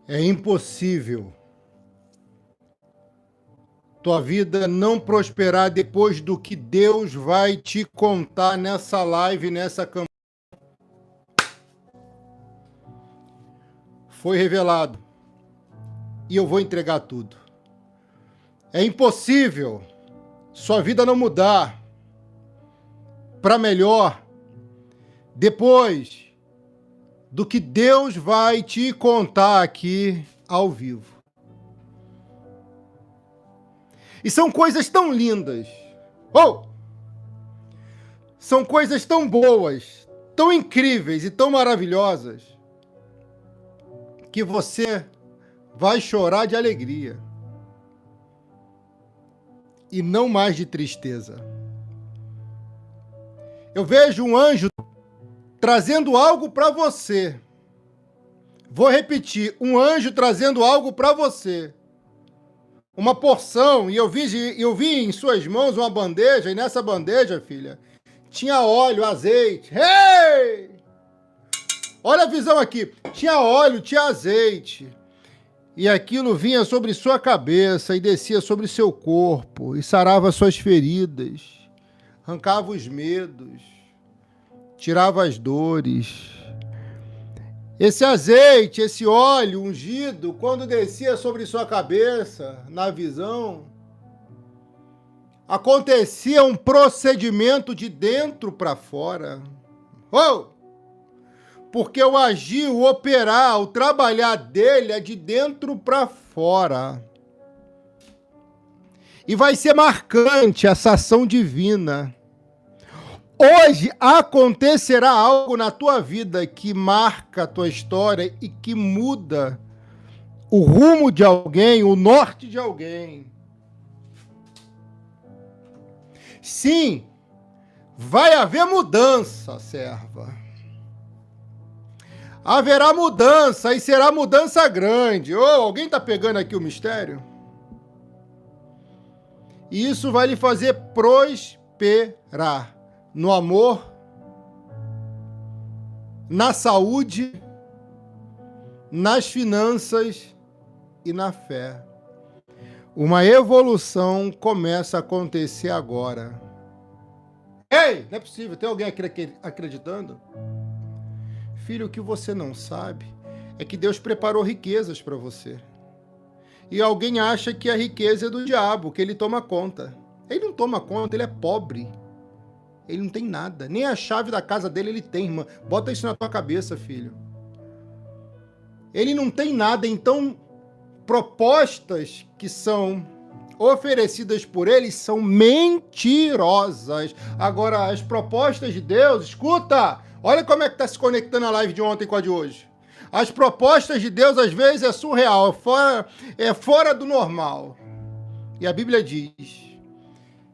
É impossível tua vida não prosperar depois do que Deus vai te contar nessa live, nessa campanha. Foi revelado. E eu vou entregar tudo. É impossível sua vida não mudar para melhor depois do que Deus vai te contar aqui ao vivo. E são coisas tão lindas. São coisas tão boas, tão incríveis e tão maravilhosas que você vai chorar de alegria e não mais de tristeza. Eu vejo um anjo trazendo algo para você. Vou repetir, um anjo trazendo algo para você. Uma porção, e eu vi em suas mãos uma bandeja, e nessa bandeja, filha, tinha óleo, azeite. Hey! Olha a visão aqui. Tinha óleo, tinha azeite. E aquilo vinha sobre sua cabeça e descia sobre seu corpo e sarava suas feridas, arrancava os medos, tirava as dores. Esse azeite, esse óleo ungido, quando descia sobre sua cabeça, na visão, acontecia um procedimento de dentro para fora. Porque o agir, o operar, o trabalhar dele é de dentro para fora. E vai ser marcante essa ação divina. Hoje acontecerá algo na tua vida que marca a tua história e que muda o rumo de alguém, o norte de alguém. Sim, vai haver mudança, serva. Haverá mudança e será mudança grande. Alguém está pegando aqui o mistério? E isso vai lhe fazer prosperar. No amor, na saúde, nas finanças e na fé. Uma evolução começa a acontecer agora. Ei, não é possível, tem alguém aqui acreditando? Filho, o que você não sabe é que Deus preparou riquezas para você. E alguém acha que a riqueza é do diabo, que ele toma conta. Ele não toma conta, ele é pobre. Ele não tem nada. Nem a chave da casa dele ele tem, irmã. Bota isso na tua cabeça, filho. Ele não tem nada. Então, propostas que são oferecidas por ele são mentirosas. Agora, as propostas de Deus, escuta! Olha como é que está se conectando a live de ontem com a de hoje. As propostas de Deus, às vezes, é surreal. É fora do normal. E a Bíblia diz...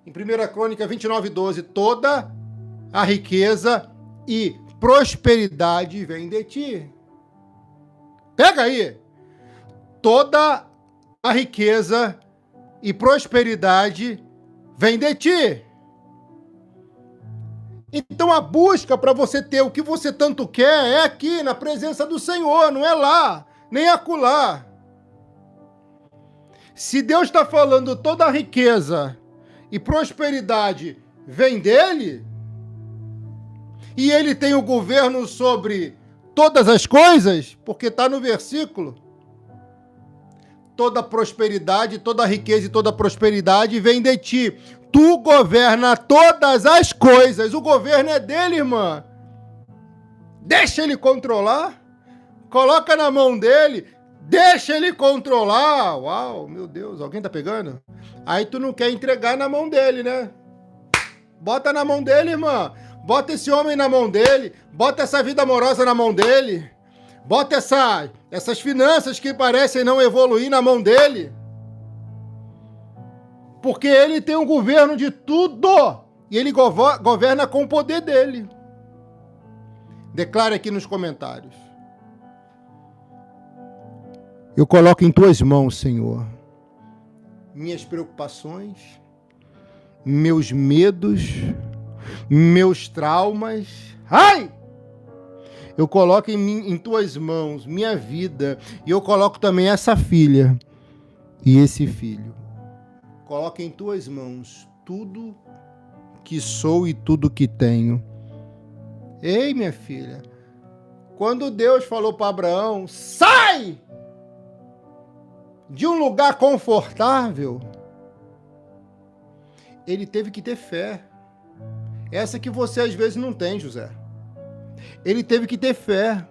Em 1 Crônica 29:12, toda a riqueza e prosperidade vem de ti. Pega aí. Toda a riqueza e prosperidade vem de ti. Então a busca para você ter o que você tanto quer é aqui, na presença do Senhor, não é lá, nem acolá. Se Deus está falando toda a riqueza e prosperidade vem dele, e ele tem o governo sobre todas as coisas, porque está no versículo, toda prosperidade, toda riqueza e toda prosperidade vem de ti. Tu governa todas as coisas, o governo é dele, irmã. Deixa ele controlar, coloca na mão dele, deixa ele controlar. Uau, meu Deus, alguém tá pegando? Aí tu não quer entregar na mão dele, né? Bota na mão dele, irmã. Bota esse homem na mão dele. Bota essa vida amorosa na mão dele. Bota essas finanças que parecem não evoluir na mão dele. Porque ele tem um governo de tudo. E ele governa com o poder dele. Declare aqui nos comentários. Eu coloco em tuas mãos, Senhor, minhas preocupações, meus medos, meus traumas. Ai! eu coloco em tuas mãos minha vida, e eu coloco também essa filha e esse filho. Coloca em tuas mãos tudo que sou e tudo que tenho. Ei, minha filha, quando Deus falou para Abraão, sai de um lugar confortável, ele teve que ter fé. Essa que você às vezes não tem, José. Ele teve que ter fé.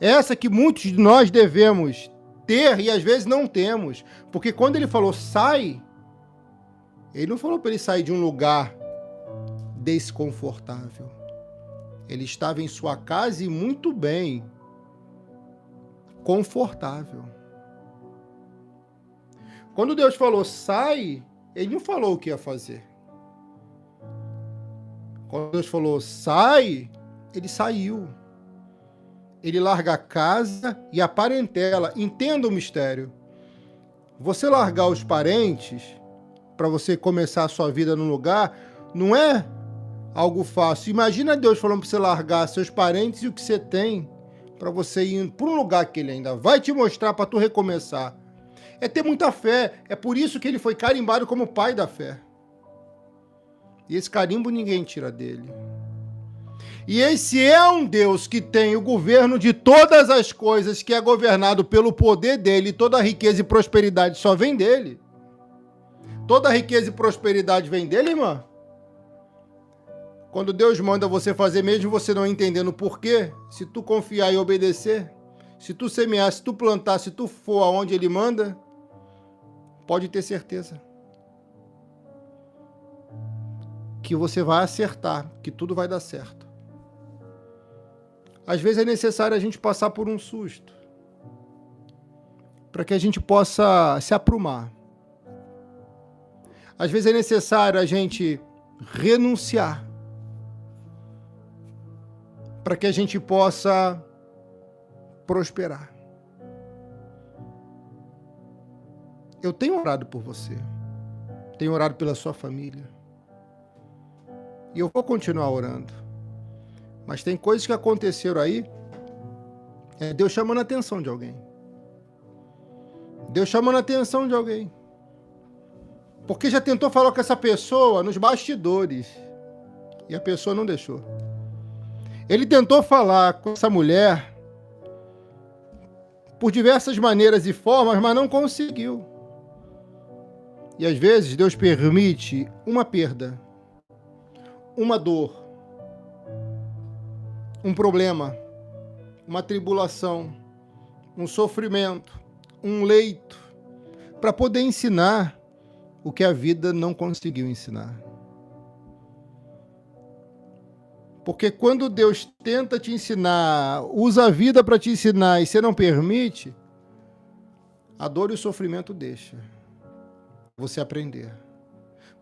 Essa que muitos de nós devemos ter e às vezes não temos. Porque quando ele falou sai, ele não falou para ele sair de um lugar desconfortável. Ele estava em sua casa e muito bem, confortável. Quando Deus falou sai, ele não falou o que ia fazer. Quando Deus falou sai, ele saiu. Ele larga a casa e a parentela. Entenda o mistério. Você largar os parentes para você começar a sua vida num lugar, não é algo fácil. Imagina Deus falando para você largar seus parentes e o que você tem para você ir para um lugar que ele ainda vai te mostrar para tu recomeçar. É ter muita fé. É por isso que ele foi carimbado como pai da fé. E esse carimbo ninguém tira dele. E esse é um Deus que tem o governo de todas as coisas, que é governado pelo poder dele, toda a riqueza e prosperidade só vem dele. Toda a riqueza e prosperidade vem dele, irmã. Quando Deus manda você fazer, mesmo você não entendendo o porquê, se tu confiar e obedecer, se tu semear, se tu plantar, se tu for aonde ele manda, pode ter certeza que você vai acertar, que tudo vai dar certo. Às vezes é necessário a gente passar por um susto, para que a gente possa se aprumar. Às vezes é necessário a gente renunciar, para que a gente possa prosperar. Eu tenho orado por você, tenho orado pela sua família, e eu vou continuar orando. Mas tem coisas que aconteceram aí, Deus chamando a atenção de alguém. Deus chamando a atenção de alguém. Porque já tentou falar com essa pessoa nos bastidores, e a pessoa não deixou. Ele tentou falar com essa mulher por diversas maneiras e formas, mas não conseguiu. E às vezes Deus permite uma perda, uma dor, um problema, uma tribulação, um sofrimento, um leito, para poder ensinar o que a vida não conseguiu ensinar. Porque quando Deus tenta te ensinar, usa a vida para te ensinar e você não permite, a dor e o sofrimento deixa você aprender.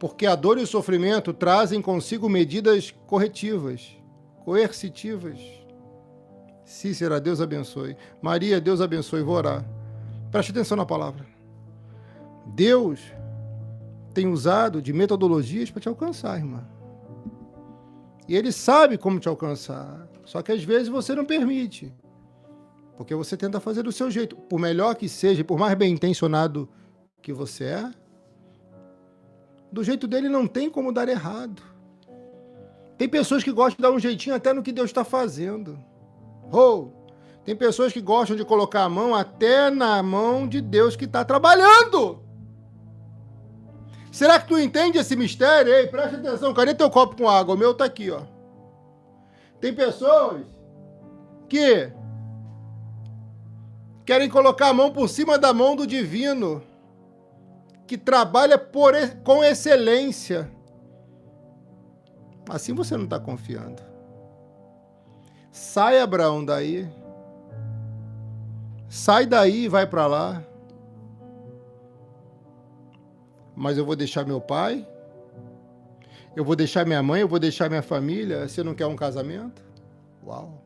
Porque a dor e o sofrimento trazem consigo medidas corretivas, coercitivas. Cícera, Deus abençoe. Maria, Deus abençoe. Vou orar. Preste atenção na palavra. Deus tem usado de metodologias para te alcançar, irmã. E Ele sabe como te alcançar. Só que às vezes você não permite. Porque você tenta fazer do seu jeito. Por melhor que seja, por mais bem intencionado que você é, do jeito dele não tem como dar errado. Tem pessoas que gostam de dar um jeitinho até no que Deus está fazendo. Tem pessoas que gostam de colocar a mão até na mão de Deus que está trabalhando. Será que tu entende esse mistério? Ei, presta atenção, cadê teu copo com água? O meu tá aqui, ó. Tem pessoas que querem colocar a mão por cima da mão do divino, que trabalha com excelência. Assim você não está confiando. Sai, Abraão, daí. Sai daí e vai para lá. Mas eu vou deixar meu pai, eu vou deixar minha mãe, eu vou deixar minha família. Você não quer um casamento? Uau!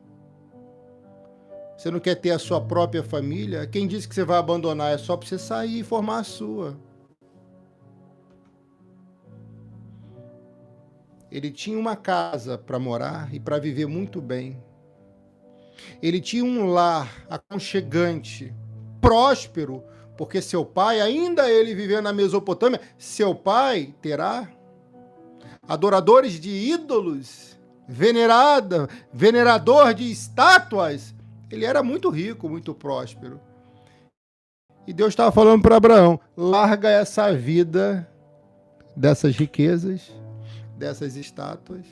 Você não quer ter a sua própria família? Quem disse que você vai abandonar? É só para você sair e formar a sua. Ele tinha uma casa para morar e para viver muito bem. Ele tinha um lar aconchegante, próspero, porque seu pai, ainda ele vivendo na Mesopotâmia, seu pai terá adoradores de ídolos, venerador de estátuas. Ele era muito rico, muito próspero. E Deus estava falando para Abraão: larga essa vida dessas riquezas, dessas estátuas,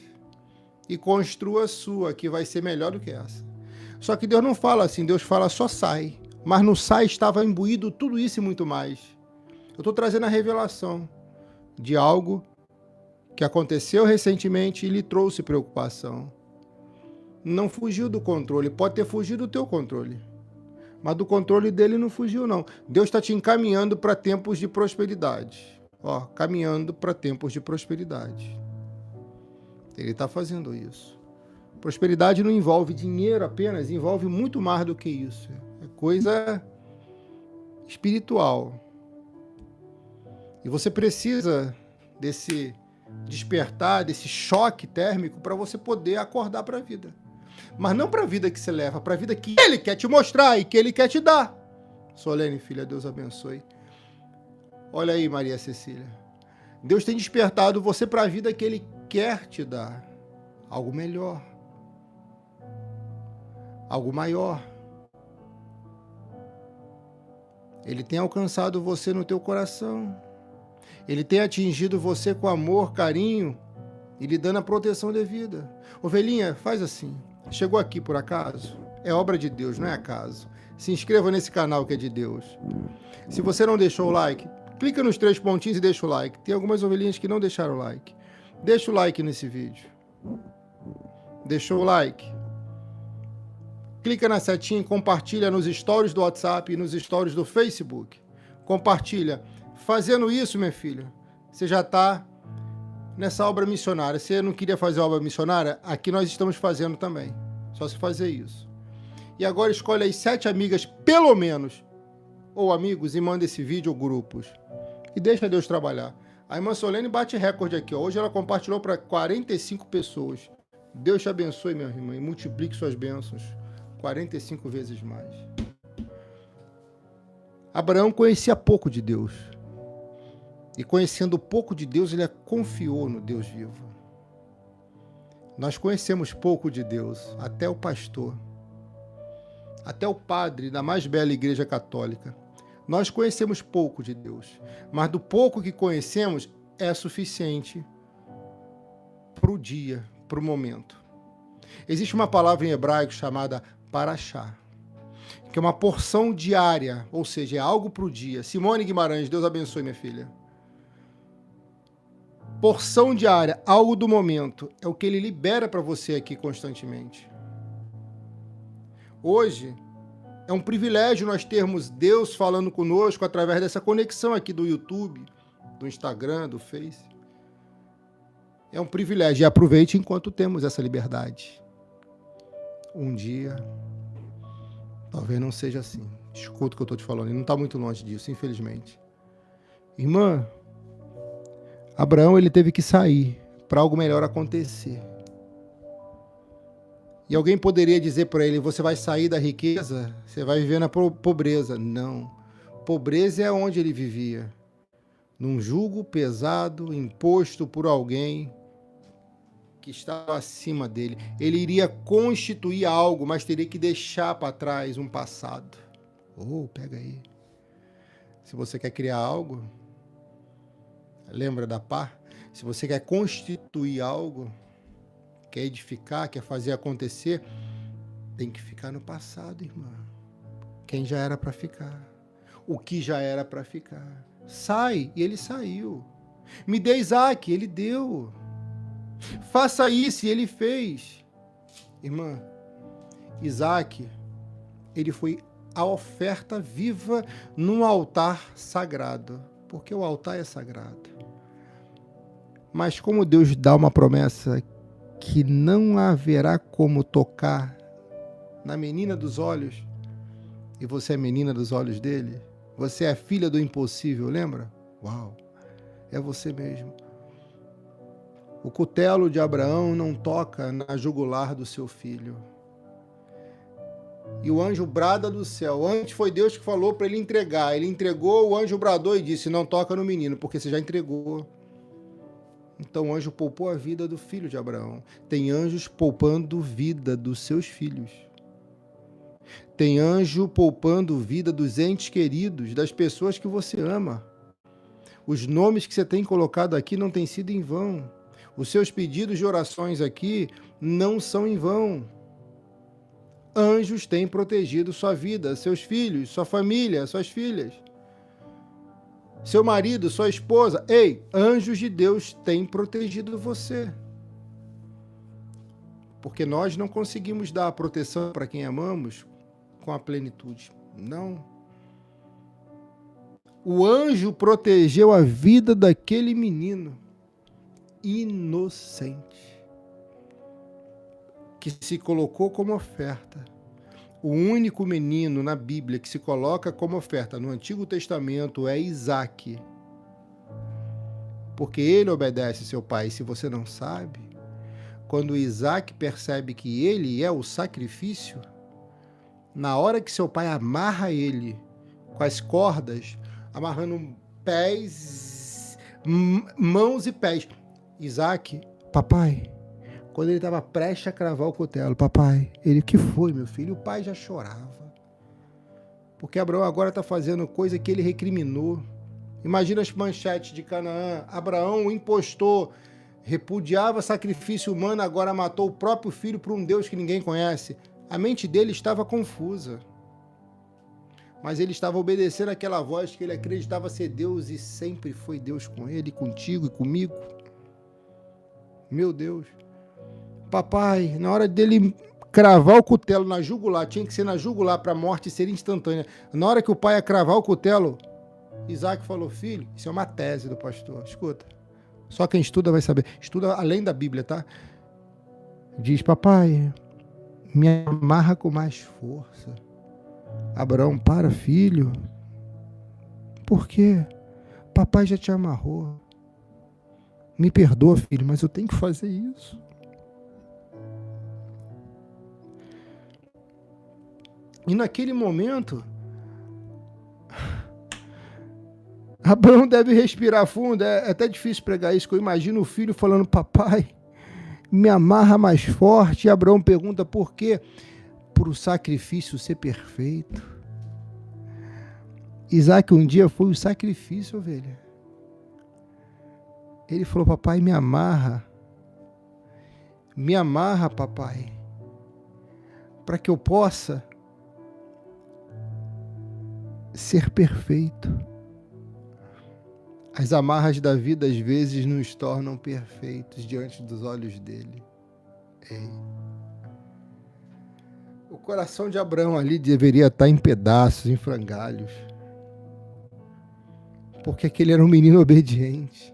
e construa a sua, que vai ser melhor do que essa. Só que Deus não fala assim, Deus fala só sai. Mas no sai estava imbuído tudo isso e muito mais. Eu estou trazendo a revelação de algo que aconteceu recentemente e lhe trouxe preocupação. Não fugiu do controle, pode ter fugido do teu controle, mas do controle dele não fugiu não. Deus está te encaminhando para tempos de prosperidade. Ó, caminhando para tempos de prosperidade. Ele está fazendo isso. Prosperidade não envolve dinheiro apenas, envolve muito mais do que isso. É coisa espiritual. E você precisa desse despertar, desse choque térmico para você poder acordar para a vida. Mas não para a vida que você leva, para a vida que Ele quer te mostrar e que Ele quer te dar. Solene, filha, Deus abençoe. Olha aí, Maria Cecília. Deus tem despertado você para a vida que Ele quer te dar. Algo melhor. Algo maior. Ele tem alcançado você no teu coração. Ele tem atingido você com amor, carinho e lhe dando a proteção devida. Ovelhinha, faz assim. Chegou aqui por acaso? É obra de Deus, não é acaso. Se inscreva nesse canal que é de Deus. Se você não deixou o like, clica nos 3 pontinhos e deixa o like. Tem algumas ovelhinhas que não deixaram o like. Deixa o like nesse vídeo. Deixou o like? Clica na setinha e compartilha nos stories do WhatsApp e nos stories do Facebook. Compartilha. Fazendo isso, minha filha, você já está nessa obra missionária. Se você não queria fazer obra missionária, aqui nós estamos fazendo também. Só se fazer isso. E agora escolhe aí 7 amigas, pelo menos, ou amigos, e manda esse vídeo ou grupos. E deixa Deus trabalhar. A irmã Solene bate recorde aqui, ó. Hoje ela compartilhou para 45 pessoas. Deus te abençoe, minha irmã, e multiplique suas bênçãos 45 vezes mais. Abraão conhecia pouco de Deus. E conhecendo pouco de Deus, ele confiou no Deus vivo. Nós conhecemos pouco de Deus, até o pastor, até o padre da mais bela igreja católica. Nós conhecemos pouco de Deus, mas do pouco que conhecemos é suficiente para o dia, para o momento. Existe uma palavra em hebraico chamada parashá, que é uma porção diária, ou seja, é algo para o dia. Simone Guimarães, Deus abençoe, minha filha. Porção diária, algo do momento, é o que ele libera para você aqui constantemente. Hoje, é um privilégio nós termos Deus falando conosco através dessa conexão aqui do YouTube, do Instagram, do Face. É um privilégio, e aproveite enquanto temos essa liberdade. Um dia, talvez não seja assim. Escuta o que eu estou te falando, e não está muito longe disso, infelizmente. Irmã, Abraão, ele teve que sair para algo melhor acontecer. E alguém poderia dizer para ele, você vai sair da riqueza, você vai viver na pobreza. Não. Pobreza é onde ele vivia. Num jugo pesado, imposto por alguém que estava acima dele. Ele iria constituir algo, mas teria que deixar para trás um passado. Pega aí. Se você quer criar algo, lembra da pá? Se você quer constituir algo, quer edificar, quer fazer acontecer, tem que ficar no passado, irmã. Quem já era para ficar. O que já era para ficar. Sai, e ele saiu. Me dê Isaac, ele deu. Faça isso, e ele fez. Irmã, Isaac, ele foi a oferta viva num altar sagrado. Porque o altar é sagrado. Mas como Deus dá uma promessa que não haverá como tocar na menina dos olhos, e você é menina dos olhos dele, você é filha do impossível, lembra? Uau, é você mesmo. O cutelo de Abraão não toca na jugular do seu filho. E o anjo brada do céu. Antes foi Deus que falou para ele entregar. Ele entregou, o anjo bradou e disse: não toca no menino, porque você já entregou. Então o anjo poupou a vida do filho de Abraão. Tem anjos poupando vida dos seus filhos. Tem anjo poupando vida dos entes queridos, das pessoas que você ama. Os nomes que você tem colocado aqui não têm sido em vão. Os seus pedidos de orações aqui não são em vão. Anjos têm protegido sua vida, seus filhos, sua família, suas filhas. Seu marido, sua esposa. Ei, anjos de Deus têm protegido você. Porque nós não conseguimos dar a proteção para quem amamos com a plenitude. Não. O anjo protegeu a vida daquele menino inocente que se colocou como oferta. O único menino na Bíblia que se coloca como oferta no Antigo Testamento é Isaque. Porque ele obedece seu pai. Se você não sabe, quando Isaque percebe que ele é o sacrifício, na hora que seu pai amarra ele com as cordas, amarrando pés, mãos e pés, Isaque, papai, quando ele estava prestes a cravar o cutelo, papai, ele, o que foi, meu filho? O pai já chorava. Porque Abraão agora está fazendo coisa que ele recriminou. Imagina as manchetes de Canaã. Abraão, o impostor, repudiava sacrifício humano, agora matou o próprio filho por um Deus que ninguém conhece. A mente dele estava confusa. Mas ele estava obedecendo aquela voz que ele acreditava ser Deus e sempre foi Deus com ele, contigo e comigo. Meu Deus. Papai, na hora dele cravar o cutelo na jugular, tinha que ser na jugular para a morte ser instantânea. Na hora que o pai ia cravar o cutelo, Isaque falou: filho, isso é uma tese do pastor, escuta. Só quem estuda vai saber. Estuda além da Bíblia, tá? Diz: papai, me amarra com mais força. Abraão: para, filho. Por quê? Papai já te amarrou. Me perdoa, filho, mas eu tenho que fazer isso. E naquele momento, Abraão deve respirar fundo. É até difícil pregar isso, que eu imagino o filho falando: papai, me amarra mais forte. E Abraão pergunta: por quê? Para o sacrifício ser perfeito. Isaque um dia foi o sacrifício, ovelha. Ele falou: papai, me amarra, papai, para que eu possa ser perfeito. As amarras da vida às vezes nos tornam perfeitos diante dos olhos dele. Ei. O coração de Abraão ali deveria estar em pedaços, em frangalhos, porque aquele era um menino obediente.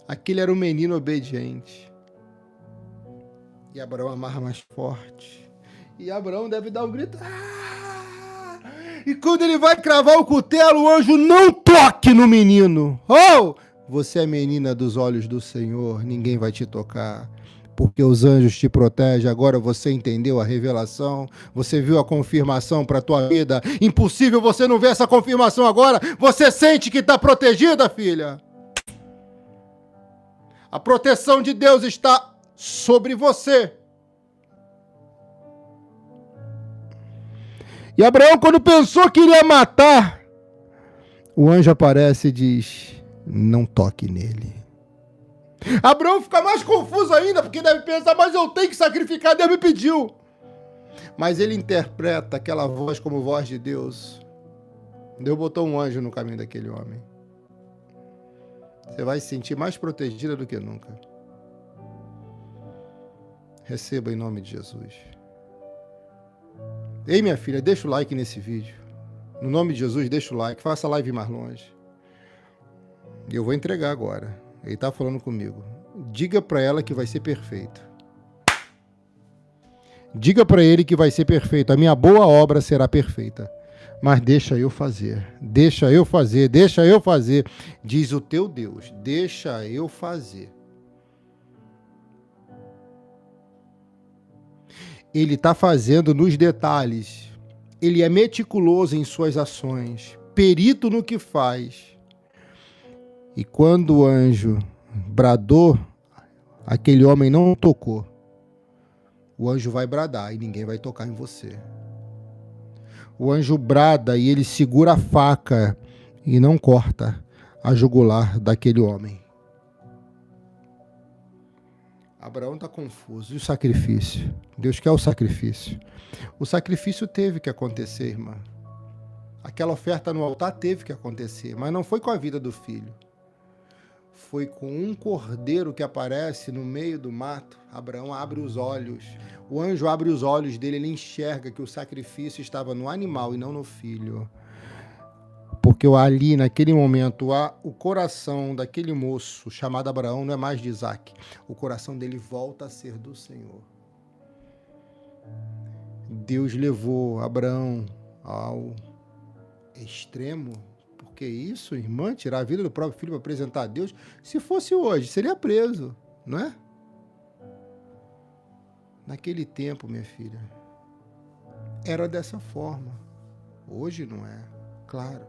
Aquele era um menino obediente. E Abraão amarra mais forte. E Abraão deve dar um grito: ah! E quando ele vai cravar o cutelo, o anjo: não toque no menino. Oh! Você é menina dos olhos do Senhor, ninguém vai te tocar, porque os anjos te protegem. Agora você entendeu a revelação, você viu a confirmação para a tua vida. Impossível você não ver essa confirmação agora. Você sente que está protegida, filha. A proteção de Deus está sobre você. E Abraão, quando pensou que iria matar, o anjo aparece e diz: não toque nele. Abraão fica mais confuso ainda, porque deve pensar: mas eu tenho que sacrificar, Deus me pediu. Mas ele interpreta aquela voz como voz de Deus. Deus botou um anjo no caminho daquele homem. Você vai se sentir mais protegida do que nunca. Receba em nome de Jesus. Ei, minha filha, deixa o like nesse vídeo. No nome de Jesus, deixa o like. Faça a live mais longe. E eu vou entregar agora. Ele está falando comigo. Diga para ela que vai ser perfeito. Diga para ele que vai ser perfeito. A minha boa obra será perfeita. Mas deixa eu fazer. Deixa eu fazer. Deixa eu fazer. Diz o teu Deus. Deixa eu fazer. Ele está fazendo nos detalhes. Ele é meticuloso em suas ações, perito no que faz. E quando o anjo bradou, aquele homem não tocou. O anjo vai bradar e ninguém vai tocar em você. O anjo brada e ele segura a faca e não corta a jugular daquele homem. Abraão está confuso. E o sacrifício? Deus quer o sacrifício. O sacrifício teve que acontecer, irmã. Aquela oferta no altar teve que acontecer, mas não foi com a vida do filho. Foi com um cordeiro que aparece no meio do mato. Abraão abre os olhos. O anjo abre os olhos dele, ele enxerga que o sacrifício estava no animal e não no filho. Porque ali, naquele momento, o coração daquele moço chamado Abraão não é mais de Isaac. O coração dele volta a ser do Senhor. Deus levou Abraão ao extremo. Porque isso, irmã, tirar a vida do próprio filho para apresentar a Deus, se fosse hoje, seria preso, não é? Naquele tempo, minha filha, era dessa forma. Hoje não é, claro.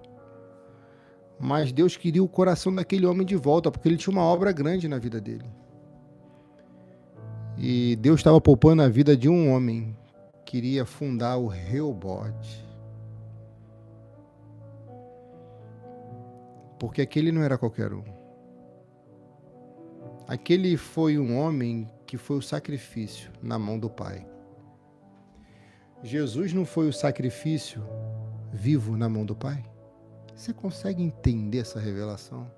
Mas Deus queria o coração daquele homem de volta, porque ele tinha uma obra grande na vida dele. E Deus estava poupando a vida de um homem que queria fundar o Rehobote. Porque aquele não era qualquer um. Aquele foi um homem que foi o sacrifício na mão do Pai. Jesus não foi o sacrifício vivo na mão do Pai? Você consegue entender essa revelação?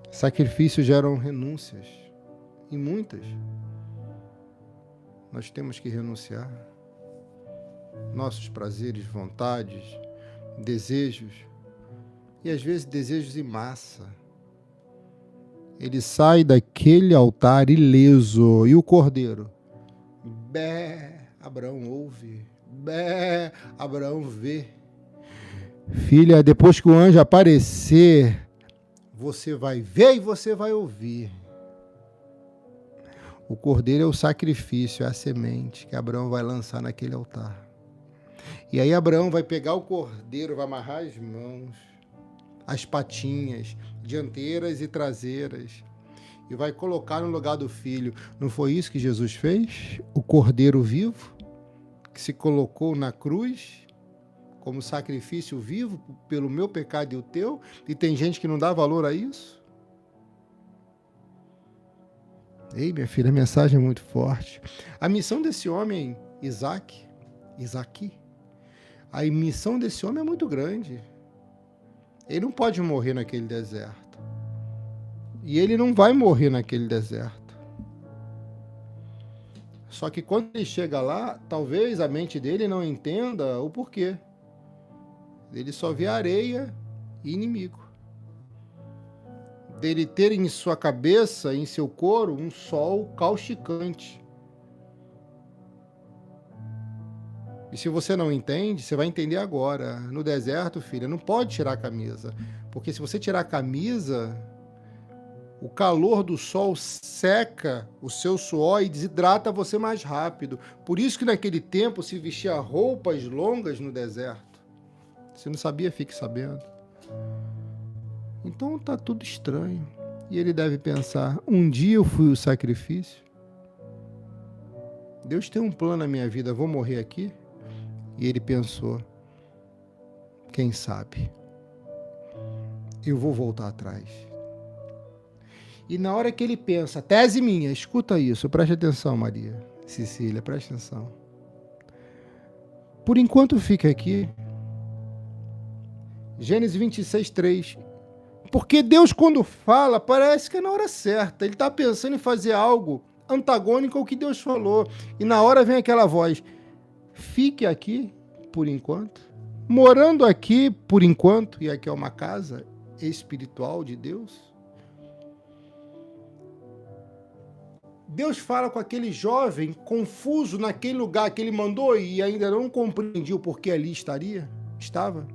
Sacrifícios geram renúncias, e muitas. Nós temos que renunciar. Nossos prazeres, vontades, desejos, e às vezes desejos em massa. Ele sai daquele altar ileso, e o cordeiro? Bé, Abraão ouve, bé, Abraão vê. Filha, depois que o anjo aparecer, você vai ver e você vai ouvir. O cordeiro é o sacrifício, é a semente que Abraão vai lançar naquele altar. E aí Abraão vai pegar o cordeiro, vai amarrar as mãos, as patinhas, dianteiras e traseiras, e vai colocar no lugar do filho. Não foi isso que Jesus fez? O cordeiro vivo, que se colocou na cruz, como sacrifício vivo pelo meu pecado e o teu, e tem gente que não dá valor a isso? Ei, minha filha, a mensagem é muito forte. A missão desse homem, Isaac, a missão desse homem é muito grande. Ele não pode morrer naquele deserto. E ele não vai morrer naquele deserto. Só que quando ele chega lá, talvez a mente dele não entenda o porquê. Ele só vê areia e inimigo. Dele ter em sua cabeça, em seu couro, um sol causticante. E se você não entende, você vai entender agora. No deserto, filha, não pode tirar a camisa. Porque se você tirar a camisa, o calor do sol seca o seu suor e desidrata você mais rápido. Por isso que naquele tempo se vestia roupas longas no deserto. Se não sabia, fique sabendo. Então está tudo estranho. E ele deve pensar, um dia eu fui o sacrifício. Deus tem um plano na minha vida, vou morrer aqui? E ele pensou, quem sabe? Eu vou voltar atrás. E na hora que ele pensa, tese minha, escuta isso, preste atenção, Maria, Cecília, preste atenção. Por enquanto fica aqui. Gênesis 26, 3. Porque Deus, quando fala, parece que é na hora certa. Ele está pensando em fazer algo antagônico ao que Deus falou. E na hora vem aquela voz, fique aqui por enquanto, morando aqui por enquanto, e aqui é uma casa espiritual de Deus. Deus fala com aquele jovem confuso naquele lugar que ele mandou e ainda não compreendia o porquê ali estava.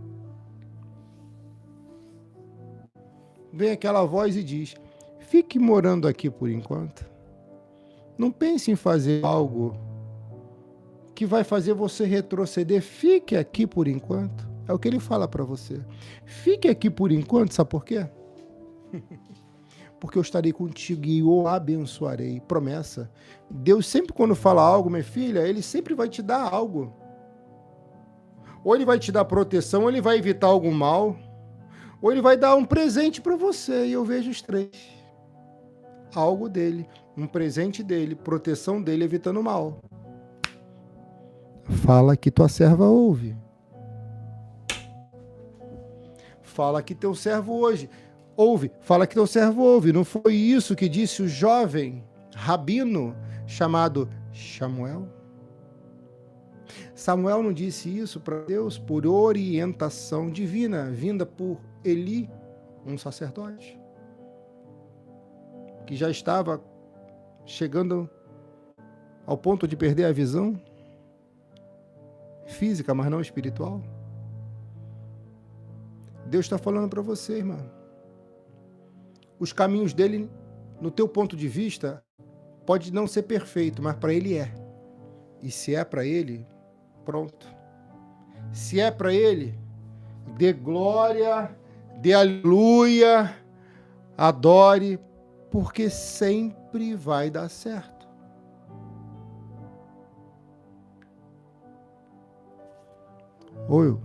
Vem aquela voz e diz, fique morando aqui por enquanto. Não pense em fazer algo que vai fazer você retroceder. Fique aqui por enquanto. É o que ele fala para você. Fique aqui por enquanto, sabe por quê? Porque eu estarei contigo e o abençoarei. Promessa. Deus sempre quando fala algo, minha filha, ele sempre vai te dar algo. Ou ele vai te dar proteção, ou ele vai evitar algum mal, ou ele vai dar um presente para você. E eu vejo os três. Algo dele, um presente dele, proteção dele, evitando o mal. Fala que tua serva ouve. Fala que teu servo hoje ouve. Fala que teu servo ouve. Não foi isso que disse o jovem rabino chamado Samuel? Samuel não disse isso para Deus por orientação divina, vinda por Eli, um sacerdote, que já estava chegando ao ponto de perder a visão física, mas não espiritual. Deus está falando para você, irmã. Os caminhos dele, no teu ponto de vista, pode não ser perfeito, mas para ele é. E se é para ele, pronto. Se é para ele, dê glória, dê aleluia, adore, porque sempre vai dar certo. Oi,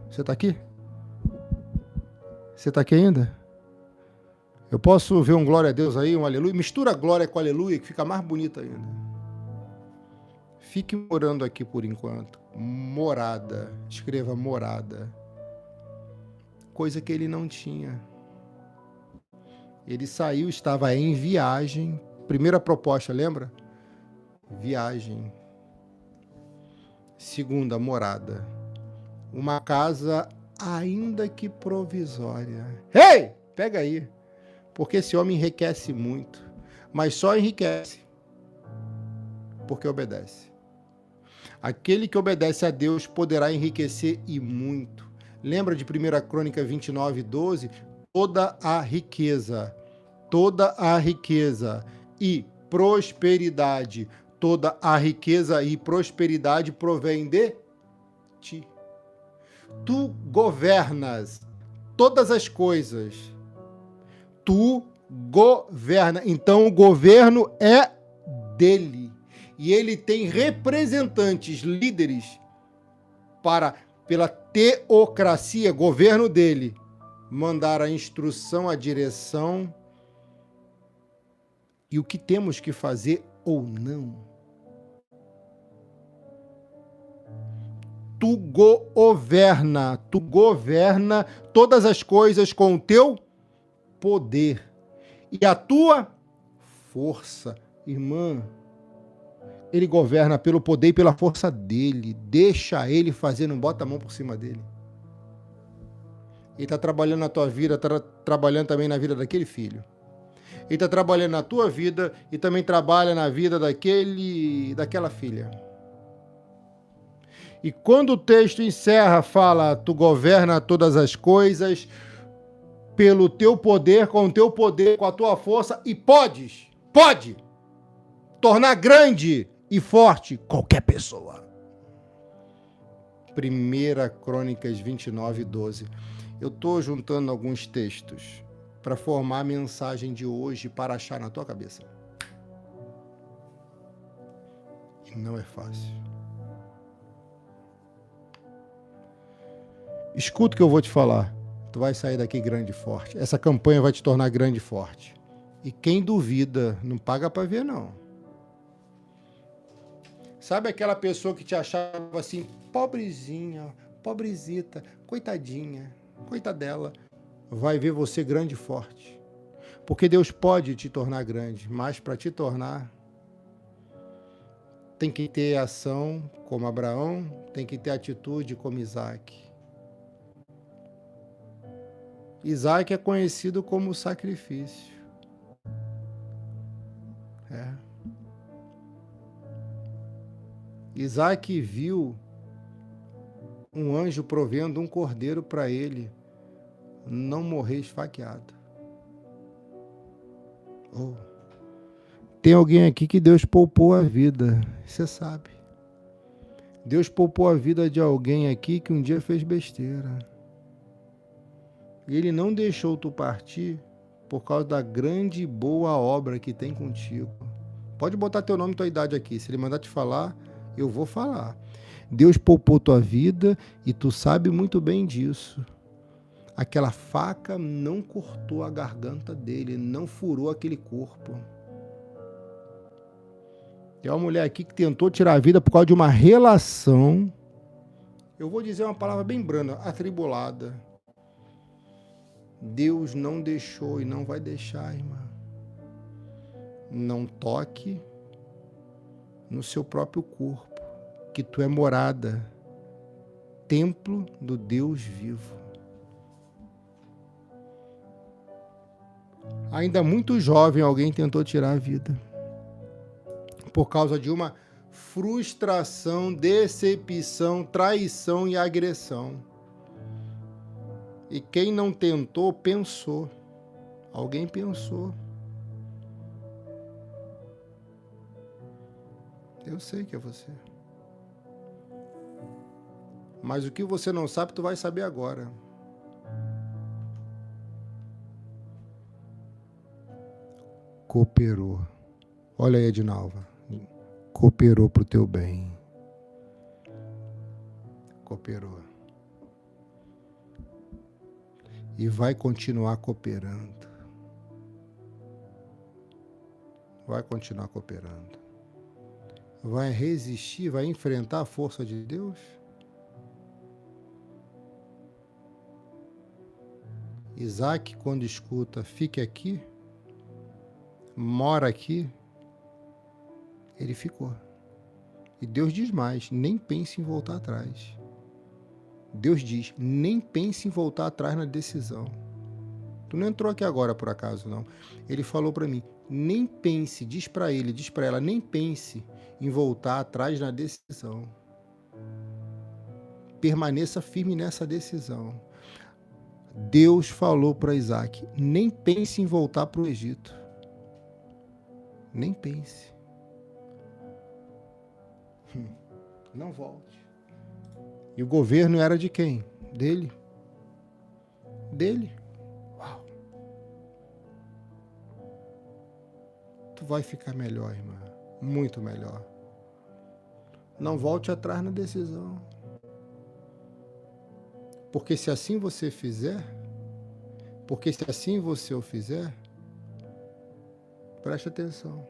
você está aqui? Você está aqui ainda? Eu posso ver um glória a Deus aí, um aleluia? Mistura glória com aleluia, que fica mais bonito ainda. Fique morando aqui por enquanto. Morada. Escreva morada. Coisa que ele não tinha. Ele saiu, estava em viagem. Primeira proposta, lembra? Viagem. Segunda, morada. Uma casa ainda que provisória. Ei! Pega aí. Porque esse homem enriquece muito. Mas só enriquece porque obedece. Aquele que obedece a Deus poderá enriquecer e muito. Lembra de 1 Crônica 29, 12? Toda a riqueza e prosperidade, toda a riqueza e prosperidade provém de ti. Tu governas todas as coisas. Tu governa. Então o governo é dele. E ele tem representantes, líderes, pela teocracia, governo dele, mandar a instrução, a direção e o que temos que fazer ou não. Tu governa todas as coisas com o teu poder e a tua força, irmã. Ele governa pelo poder e pela força dele. Deixa ele fazer, não bota a mão por cima dele. Ele está trabalhando na tua vida, está trabalhando também na vida daquele filho. Ele está trabalhando na tua vida e também trabalha na vida daquela filha. E quando o texto encerra, fala, tu governa todas as coisas pelo teu poder, com o teu poder, com a tua força, e pode tornar grande e forte qualquer pessoa. 1 Crônicas 29, 12. Eu estou juntando alguns textos para formar a mensagem de hoje para achar na tua cabeça. E não é fácil. Escuta o que eu vou te falar. Tu vai sair daqui grande e forte. Essa campanha vai te tornar grande e forte. E quem duvida, não paga para ver, não. Sabe aquela pessoa que te achava assim, pobrezinha, pobrezita, coitadinha, coitadela, vai ver você grande e forte. Porque Deus pode te tornar grande, mas para te tornar, tem que ter ação como Abraão, tem que ter atitude como Isaac. Isaac é conhecido como sacrifício. Isaac viu um anjo provendo um cordeiro para ele não morrer esfaqueado. Tem alguém aqui que Deus poupou a vida, você sabe. Deus poupou a vida de alguém aqui que um dia fez besteira. E Ele não deixou tu partir por causa da grande e boa obra que tem contigo. Pode botar teu nome e tua idade aqui. Se Ele mandar te falar, eu vou falar. Deus poupou tua vida e tu sabe muito bem disso. Aquela faca não cortou a garganta dele, não furou aquele corpo. Tem uma mulher aqui que tentou tirar a vida por causa de uma relação, eu vou dizer uma palavra bem branda, atribulada. Deus não deixou e não vai deixar, irmã. Não toque no seu próprio corpo, que tu é morada, templo do Deus vivo. Ainda muito jovem, alguém tentou tirar a vida por causa de uma frustração, decepção, traição e agressão. E quem não tentou, pensou. Alguém pensou. Eu sei que é você. Mas o que você não sabe, tu vai saber agora. Cooperou. Olha aí, Edinalva. Cooperou pro teu bem. Cooperou. E vai continuar cooperando. Vai continuar cooperando. Vai resistir, vai enfrentar a força de Deus. Isaac, quando escuta, fique aqui, mora aqui, ele ficou. E Deus diz mais, nem pense em voltar atrás. Deus diz, nem pense em voltar atrás na decisão. Tu não entrou aqui agora por acaso, não. Ele falou para mim, nem pense, diz para ele, diz para ela, nem pense em voltar atrás na decisão. Permaneça firme nessa decisão. Deus falou para Isaac, nem pense em voltar para o Egito. Nem pense. Não volte. E o governo era de quem? Dele. Dele. Uau. Tu vai ficar melhor, irmã. Muito melhor. Não volte atrás na decisão. Porque se assim você fizer, o fizer, preste atenção.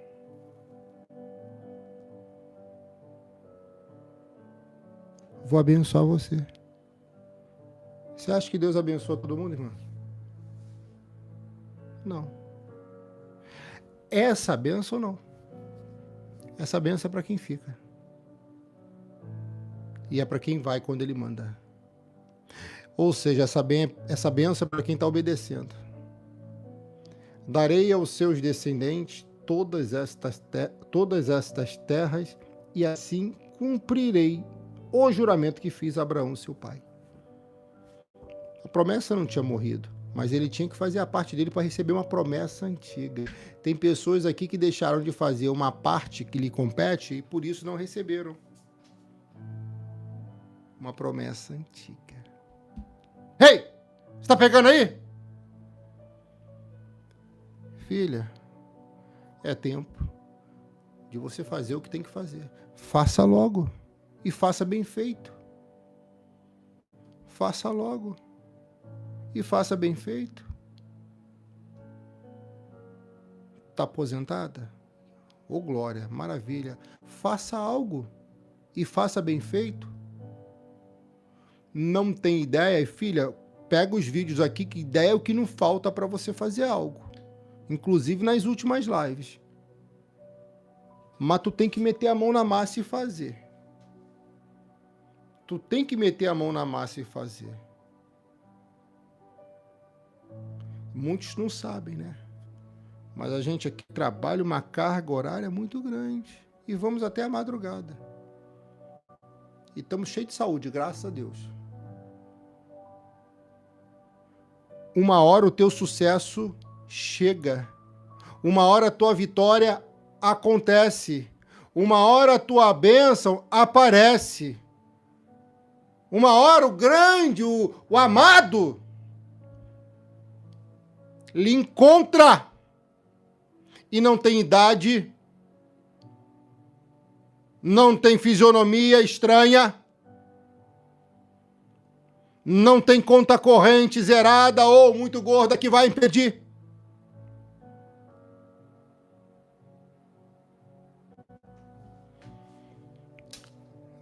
Vou abençoar você. Você acha que Deus abençoa todo mundo, irmão? Não. Essa bênção não. Essa bênção é para quem fica. E é para quem vai quando Ele manda. Ou seja, essa bênção é para quem está obedecendo. Darei aos seus descendentes todas estas terras, e assim cumprirei o juramento que fiz a Abraão, seu pai. A promessa não tinha morrido, mas ele tinha que fazer a parte dele para receber uma promessa antiga. Tem pessoas aqui que deixaram de fazer uma parte que lhe compete e por isso não receberam uma promessa antiga. Ei! Você tá pegando aí? Filha, é tempo de você fazer o que tem que fazer. Faça logo. E faça bem feito. Faça logo. E faça bem feito. Está aposentada? Ô, glória, maravilha. Faça algo. E faça bem feito. Não tem ideia? Filha, pega os vídeos aqui, que ideia é o que não falta para você fazer algo. Inclusive nas últimas lives. Mas tu tem que meter a mão na massa e fazer. Tu tem que meter a mão na massa e fazer. Muitos não sabem, né? Mas a gente aqui trabalha uma carga horária muito grande. E vamos até a madrugada. E estamos cheios de saúde, graças a Deus. Uma hora o teu sucesso chega. Uma hora a tua vitória acontece. Uma hora a tua bênção aparece. Uma hora o grande, o amado, lhe encontra. E não tem idade, não tem fisionomia estranha, não tem conta corrente zerada ou muito gorda que vai impedir.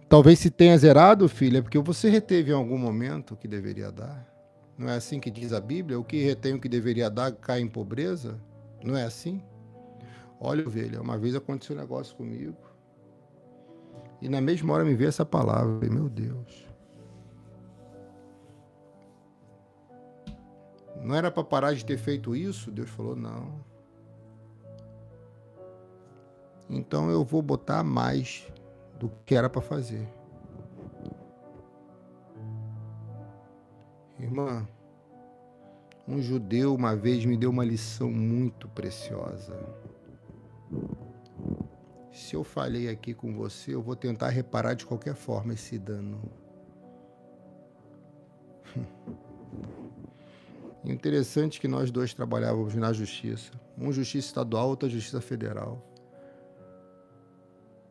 Talvez se tenha zerado, filho, é porque você reteve em algum momento o que deveria dar. Não é assim que diz a Bíblia? O que retém o que deveria dar cai em pobreza? Não é assim? Olha, ovelha, uma vez aconteceu um negócio comigo e na mesma hora me veio essa palavra. Falei, meu Deus. Não era para parar de ter feito isso? Deus falou, não. Então eu vou botar mais do que era para fazer. Irmã, um judeu uma vez me deu uma lição muito preciosa. Se eu falei aqui com você, eu vou tentar reparar de qualquer forma esse dano. Interessante que nós dois trabalhávamos na justiça. Um justiça estadual, outra justiça federal.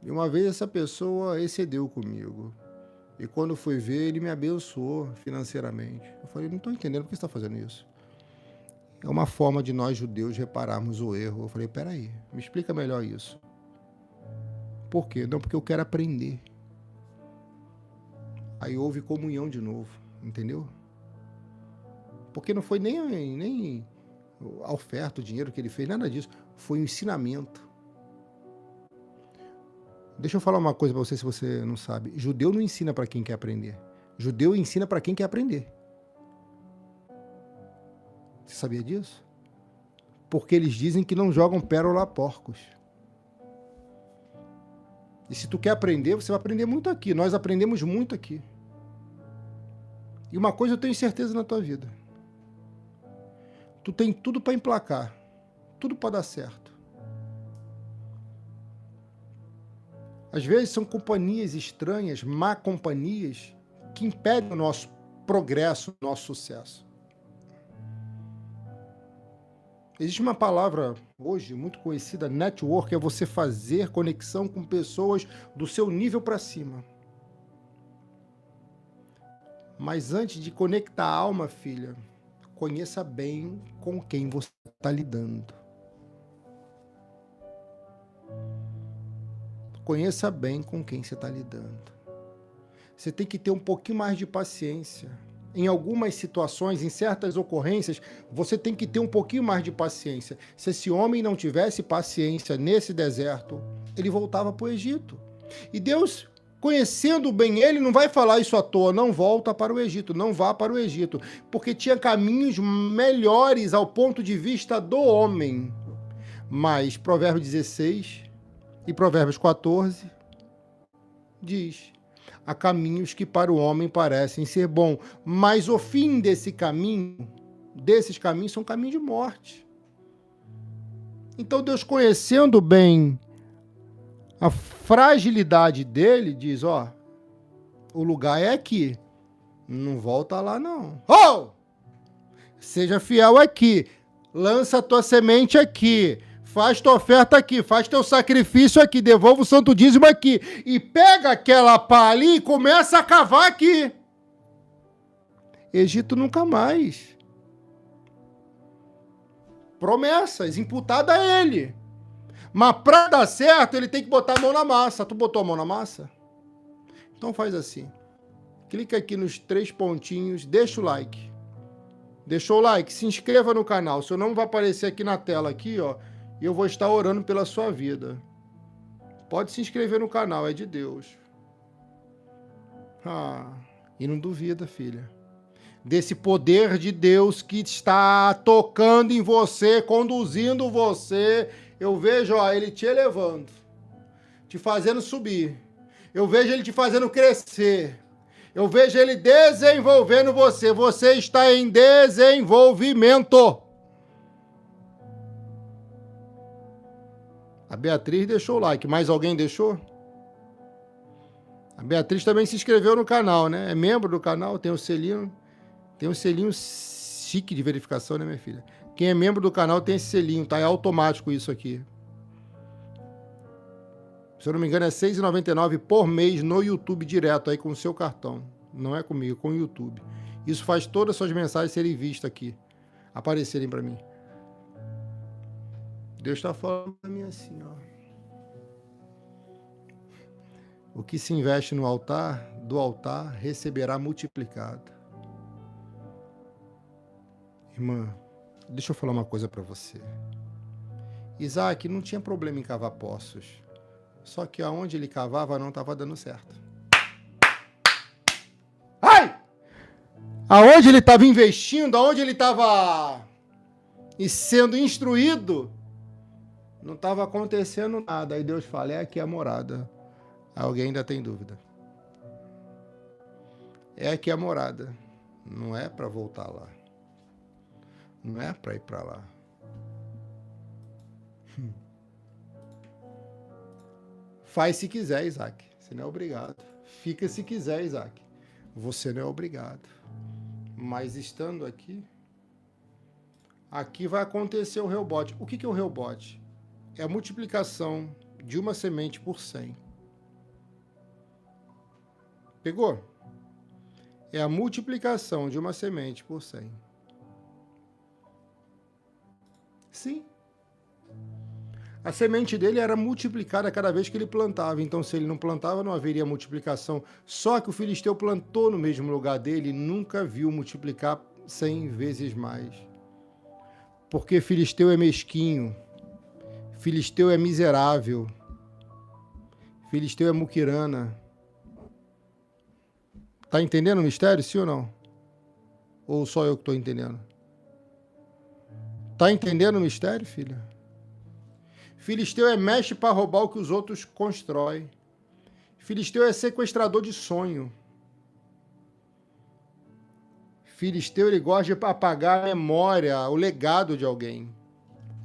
E uma vez essa pessoa excedeu comigo. E quando fui ver, ele me abençoou financeiramente. Eu falei, não estou entendendo por que você está fazendo isso. É uma forma de nós judeus repararmos o erro. Eu falei, peraí, me explica melhor isso. Por quê? Não, porque eu quero aprender. Aí houve comunhão de novo, entendeu? Porque não foi nem a oferta, o dinheiro que ele fez, nada disso. Foi um ensinamento. Deixa eu falar uma coisa para você, se você não sabe. Judeu não ensina para quem quer aprender. Judeu ensina para quem quer aprender. Você sabia disso? Porque eles dizem que não jogam pérola a porcos. E se tu quer aprender, você vai aprender muito aqui. Nós aprendemos muito aqui. E uma coisa eu tenho certeza na tua vida. Tu tem tudo para emplacar. Tudo para dar certo. Às vezes são companhias estranhas, má companhias, que impedem o nosso progresso, o nosso sucesso. Existe uma palavra hoje muito conhecida, network, é você fazer conexão com pessoas do seu nível para cima. Mas antes de conectar a alma, filha, conheça bem com quem você está lidando. Conheça bem com quem você está lidando. Você tem que ter um pouquinho mais de paciência. Em algumas situações, em certas ocorrências, você tem que ter um pouquinho mais de paciência. Se esse homem não tivesse paciência nesse deserto, ele voltava para o Egito. E Deus, conhecendo bem ele, não vai falar isso à toa, não volta para o Egito, não vá para o Egito, porque tinha caminhos melhores ao ponto de vista do homem. Mas Provérbios 16 e Provérbios 14 diz: há caminhos que para o homem parecem ser bons, mas o fim desses caminhos são caminhos de morte. Então Deus, conhecendo bem a fragilidade dele, diz, ó, o lugar é aqui, não volta lá não. Oh! Seja fiel aqui, lança a tua semente aqui, faz tua oferta aqui, faz teu sacrifício aqui, devolva o santo dízimo aqui. E pega aquela pá ali e começa a cavar aqui. Egito nunca mais. Promessas imputadas a ele. Mas para dar certo, ele tem que botar a mão na massa. Tu botou a mão na massa? Então faz assim. Clica aqui nos 3 pontinhos, deixa o like. Deixou o like? Se inscreva no canal. Seu nome vai aparecer aqui na tela, aqui, ó. E eu vou estar orando pela sua vida. Pode se inscrever no canal, é de Deus. E não duvida, filha. Desse poder de Deus que está tocando em você, conduzindo você. Eu vejo, ó, ele te elevando, te fazendo subir. Eu vejo ele te fazendo crescer. Eu vejo ele desenvolvendo você. Você está em desenvolvimento. A Beatriz deixou o like. Mais alguém deixou? A Beatriz também se inscreveu no canal, né? É membro do canal, tem o selinho. Tem um selinho chique de verificação, né, minha filha? Quem é membro do canal tem esse selinho, tá? É automático isso aqui. Se eu não me engano, é R$ 6,99 por mês no YouTube direto aí com o seu cartão. Não é comigo, é com o YouTube. Isso faz todas as suas mensagens serem vistas aqui, aparecerem para mim. Deus está falando para mim assim, ó. O que se investe no altar, do altar receberá multiplicado. Irmã, deixa eu falar uma coisa para você. Isaac não tinha problema em cavar poços. Só que aonde ele cavava não estava dando certo. Ai! Aonde ele estava investindo, aonde ele estava sendo instruído, não estava acontecendo nada. Aí Deus fala, é aqui a morada. Alguém ainda tem dúvida? É aqui a morada. Não é para voltar lá. Não é para ir para lá. Faz se quiser, Isaac. Você não é obrigado. Fica se quiser, Isaac. Você não é obrigado. Mas estando aqui, aqui vai acontecer o rebote. O que é o rebote? É a multiplicação de uma semente por 100. Pegou? É a multiplicação de uma semente por 100. Sim. A semente dele era multiplicada cada vez que ele plantava. Então, se ele não plantava, não haveria multiplicação. Só que o filisteu plantou no mesmo lugar dele e nunca viu multiplicar 100 vezes mais. Porque filisteu é mesquinho. Filisteu é miserável. Filisteu é muquirana. Tá entendendo o mistério, sim ou não? Ou só eu que estou entendendo? Tá entendendo o mistério, filha? Filisteu é mexe para roubar o que os outros constroem. Filisteu é sequestrador de sonho. Filisteu, ele gosta de apagar a memória, o legado de alguém.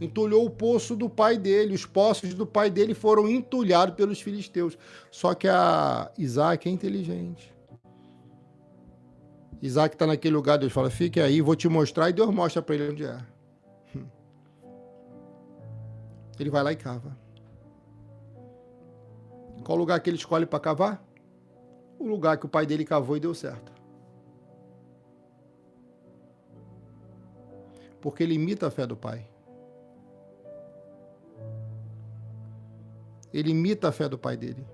Entulhou o poço do pai dele. Os poços do pai dele foram entulhados pelos filisteus. Só que a Isaac é inteligente. Isaac está naquele lugar, Deus fala, fique aí, vou te mostrar. E Deus mostra para ele onde é. Ele vai lá e cava. Qual lugar que ele escolhe para cavar? O lugar que o pai dele cavou e deu certo. Porque ele imita a fé do pai. Ele imita a fé do pai dele.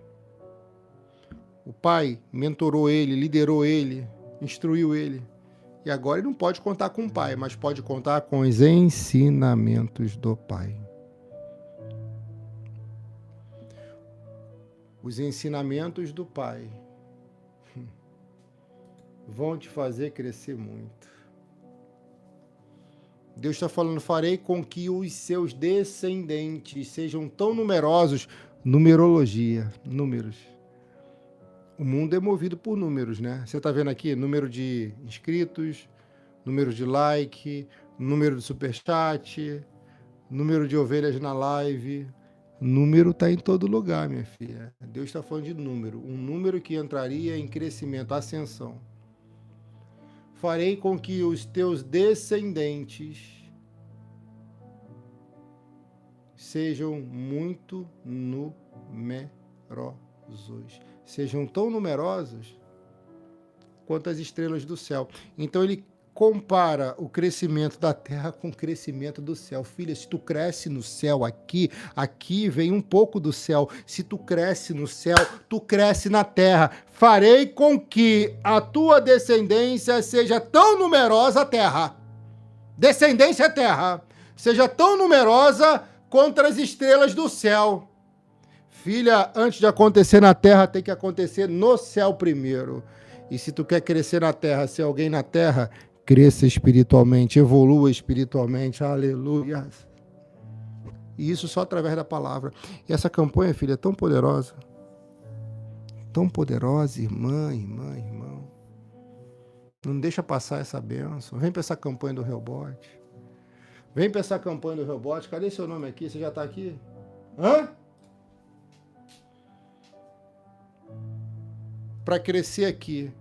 O pai mentorou ele, liderou ele, instruiu ele. E agora ele não pode contar com o pai, mas pode contar com os ensinamentos do pai. Os ensinamentos do pai vão te fazer crescer muito. Deus está falando, farei com que os seus descendentes sejam tão numerosos, numerologia, números. O mundo é movido por números, né? Você está vendo aqui, número de inscritos, número de like, número de superchat, número de ovelhas na live. Número está em todo lugar, minha filha. Deus está falando de número. Um número que entraria em crescimento, ascensão. Farei com que os teus descendentes sejam muito numerosos. Sejam tão numerosos quanto as estrelas do céu. Então ele compara o crescimento da terra com o crescimento do céu. Filha, se tu cresce no céu aqui vem um pouco do céu. Se tu cresce no céu, tu cresce na terra. Farei com que a tua descendência seja tão numerosa, a terra. Descendência terra. Seja tão numerosa quanto as estrelas do céu. Filha, antes de acontecer na terra, tem que acontecer no céu primeiro. E se tu quer crescer na terra, ser alguém na terra, cresça espiritualmente, evolua espiritualmente, aleluia. E isso só através da palavra. E essa campanha, filha, é tão poderosa, irmã, irmão. Não deixa passar essa bênção. Vem para essa campanha do Rebote. Vem para essa campanha do Rebote. Cadê seu nome aqui? Você já está aqui? Hã? Para crescer aqui,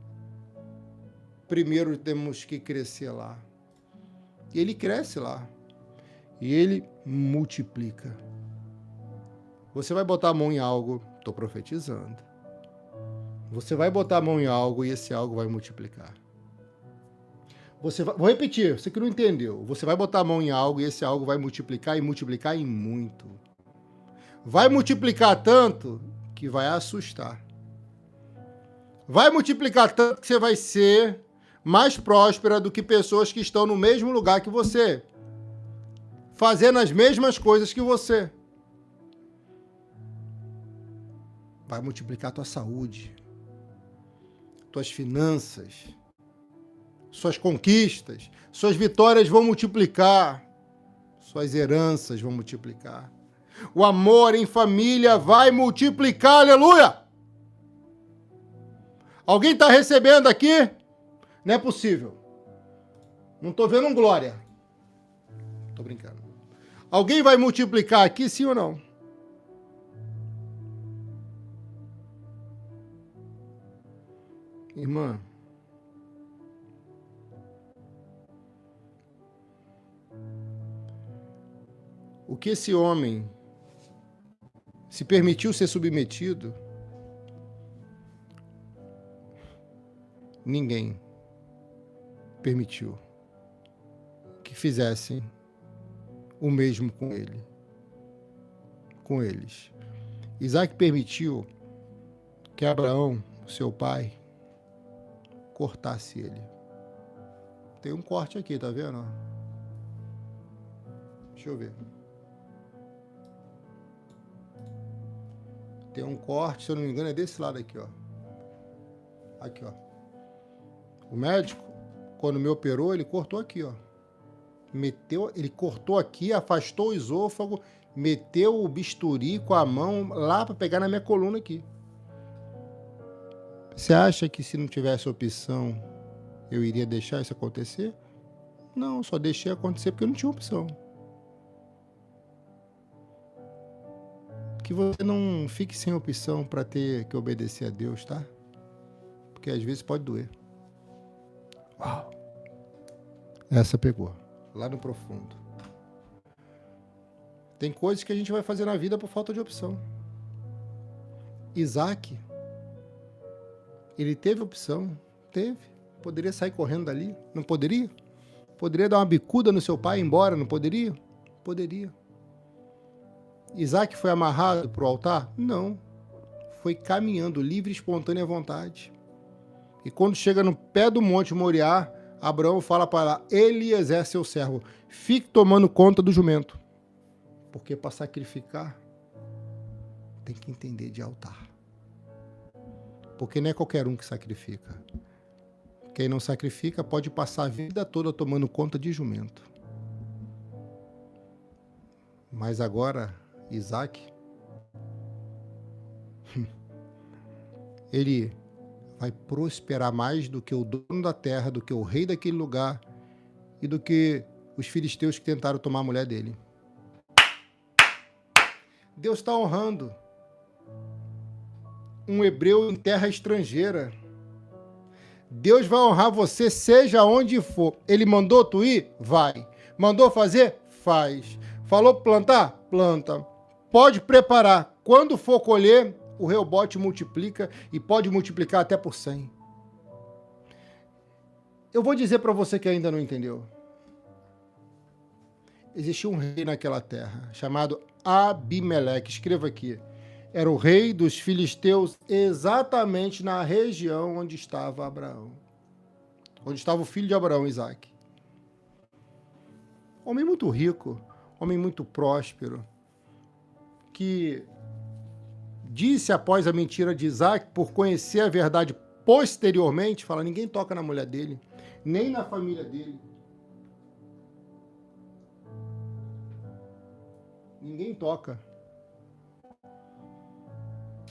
primeiro temos que crescer lá. E ele cresce lá. E ele multiplica. Você vai botar a mão em algo, estou profetizando. Você vai botar a mão em algo e esse algo vai multiplicar. Vou repetir, você que não entendeu. Você vai botar a mão em algo e esse algo vai multiplicar e multiplicar em muito. Vai multiplicar tanto que vai assustar. Vai multiplicar tanto que você vai ser mais próspera do que pessoas que estão no mesmo lugar que você, fazendo as mesmas coisas que você. Vai multiplicar tua saúde, tuas finanças, suas conquistas, suas vitórias vão multiplicar, suas heranças vão multiplicar. O amor em família vai multiplicar, aleluia! Alguém está recebendo aqui? Não é possível. Não estou vendo um glória. Estou brincando. Alguém vai multiplicar aqui, sim ou não? Irmã, o que esse homem se permitiu ser submetido, ninguém permitiu que fizessem o mesmo com ele, com eles. Isaac permitiu que Abraão, seu pai, cortasse ele. Tem um corte aqui, tá vendo? Deixa eu ver. Tem um corte, se eu não me engano, é desse lado aqui, ó. Aqui, ó. O médico, quando me operou, ele cortou aqui, ó. Ele cortou aqui, afastou o esôfago, meteu o bisturi com a mão lá para pegar na minha coluna aqui. Você acha que se não tivesse opção, eu iria deixar isso acontecer? Não, só deixei acontecer porque eu não tinha opção. Que você não fique sem opção para ter que obedecer a Deus, tá? Porque às vezes pode doer. Uau! Essa pegou, lá no profundo. Tem coisas que a gente vai fazer na vida por falta de opção. Isaac, ele teve opção, teve. Poderia sair correndo dali, não poderia? Poderia dar uma bicuda no seu pai e ir embora, não poderia? Poderia. Isaac foi amarrado para o altar? Não. Foi caminhando, livre e espontânea vontade. E quando chega no pé do Monte Moriá, Abraão fala para Eliezer, seu servo, fique tomando conta do jumento. Porque para sacrificar, tem que entender de altar. Porque não é qualquer um que sacrifica. Quem não sacrifica pode passar a vida toda tomando conta de jumento. Mas agora, Isaac, ele vai prosperar mais do que o dono da terra, do que o rei daquele lugar e do que os filisteus que tentaram tomar a mulher dele. Deus está honrando um hebreu em terra estrangeira. Deus vai honrar você seja onde for. Ele mandou tu ir? Vai. Mandou fazer? Faz. Falou plantar? Planta. Pode preparar. Quando for colher, o rebote multiplica e pode multiplicar até por 100. Eu vou dizer para você que ainda não entendeu. Existia um rei naquela terra chamado Abimeleque. Escreva aqui. Era o rei dos filisteus exatamente na região onde estava Abraão. Onde estava o filho de Abraão, Isaac. Homem muito rico, homem muito próspero, que disse após a mentira de Isaac, por conhecer a verdade posteriormente, fala, ninguém toca na mulher dele, nem na família dele. Ninguém toca.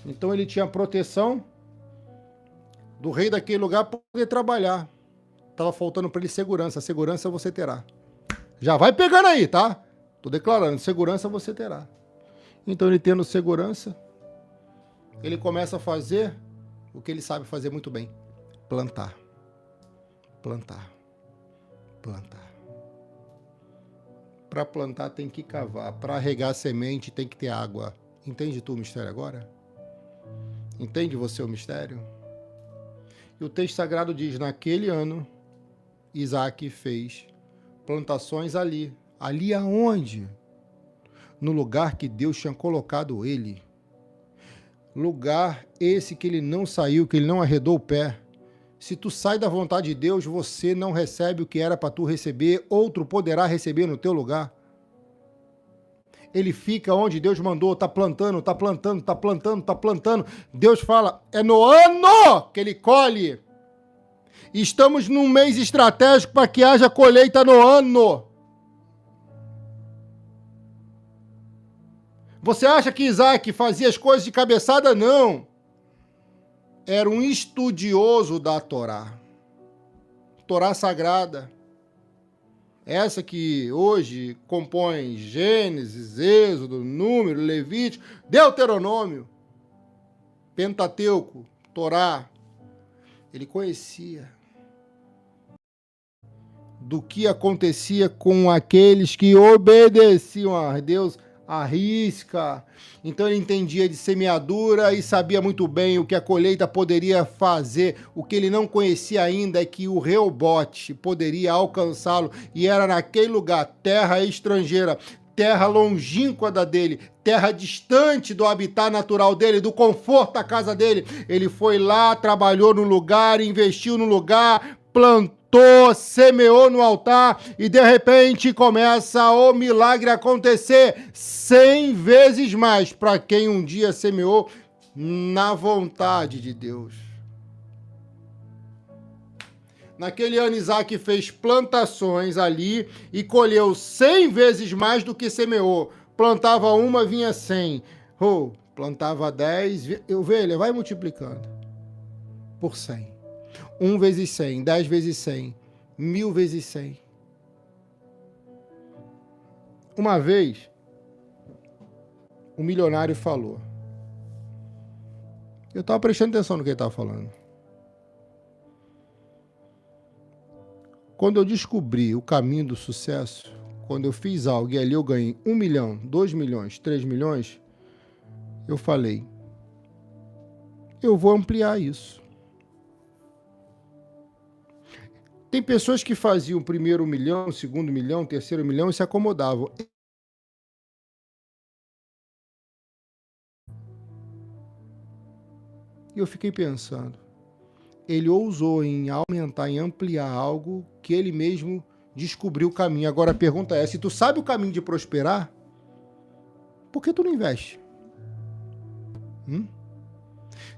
Então ele tinha proteção do rei daquele lugar para poder trabalhar. Estava faltando para ele segurança. Segurança você terá. Já vai pegando aí, tá? Estou declarando, segurança você terá. Então, ele tendo segurança, ele começa a fazer o que ele sabe fazer muito bem: plantar, plantar, plantar. Para plantar tem que cavar, para regar a semente tem que ter água. Entende tu o mistério agora? Entende você o mistério? E o texto sagrado diz: naquele ano, Isaac fez plantações ali. Ali aonde? No lugar que Deus tinha colocado ele. Lugar esse que ele não saiu, que ele não arredou o pé. Se tu sai da vontade de Deus, você não recebe o que era para tu receber, outro poderá receber no teu lugar. Ele fica onde Deus mandou, tá plantando, tá plantando, tá plantando, tá plantando. Deus fala: é no ano que ele colhe. Estamos num mês estratégico para que haja colheita no ano. Você acha que Isaac fazia as coisas de cabeçada? Não. Era um estudioso da Torá. Torá sagrada. Essa que hoje compõe Gênesis, Êxodo, Número, Levítico, Deuteronômio, Pentateuco, Torá. Ele conhecia do que acontecia com aqueles que obedeciam a Deus à risca. Então ele entendia de semeadura e sabia muito bem o que a colheita poderia fazer. O que ele não conhecia ainda é que o Reobote poderia alcançá-lo, e era naquele lugar, terra estrangeira, terra longínqua da dele, terra distante do habitat natural dele, do conforto da casa dele. Ele foi lá, trabalhou no lugar, investiu no lugar, plantou, semeou no altar, e de repente começa o milagre a acontecer 100 vezes mais para quem um dia semeou na vontade de Deus. Naquele ano, Isaac fez plantações ali e colheu 100 vezes mais do que semeou. Plantava uma, vinha 100. Plantava 10, ovelha, vai multiplicando por 100. 1 vezes 100, 10 vezes 100, 1000 vezes 100. Uma vez, um milionário falou. Eu estava prestando atenção no que ele estava falando. Quando eu descobri o caminho do sucesso, quando eu fiz algo e ali eu ganhei 1 milhão, 2 milhões, 3 milhões, eu falei: eu vou ampliar isso. Tem pessoas que faziam o primeiro 1 milhão, o segundo 1 milhão, o terceiro 1 milhão e se acomodavam. E eu fiquei pensando, ele ousou em aumentar, em ampliar algo que ele mesmo descobriu o caminho. Agora a pergunta é, se tu sabe o caminho de prosperar, por que tu não investe?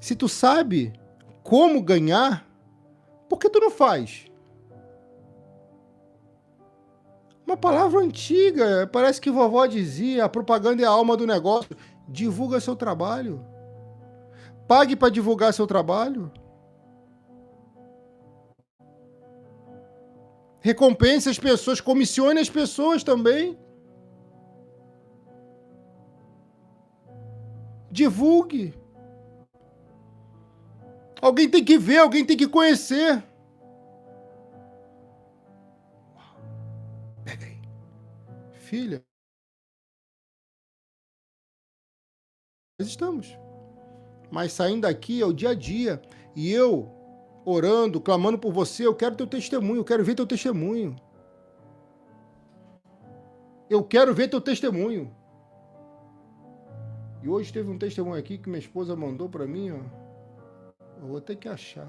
Se tu sabe como ganhar, por que tu não faz? Uma palavra antiga, parece que vovó dizia, a propaganda é a alma do negócio. Divulga seu trabalho. Pague para divulgar seu trabalho. Recompense as pessoas, comissione as pessoas também. Divulgue. Alguém tem que ver, alguém tem que conhecer. Pega aí. Filha. Nós estamos. Mas saindo daqui é o dia a dia. E eu, orando, clamando por você, eu quero teu testemunho, eu quero ver teu testemunho. Eu quero ver teu testemunho. E hoje teve um testemunho aqui que minha esposa mandou para mim, ó. Eu vou ter que achar.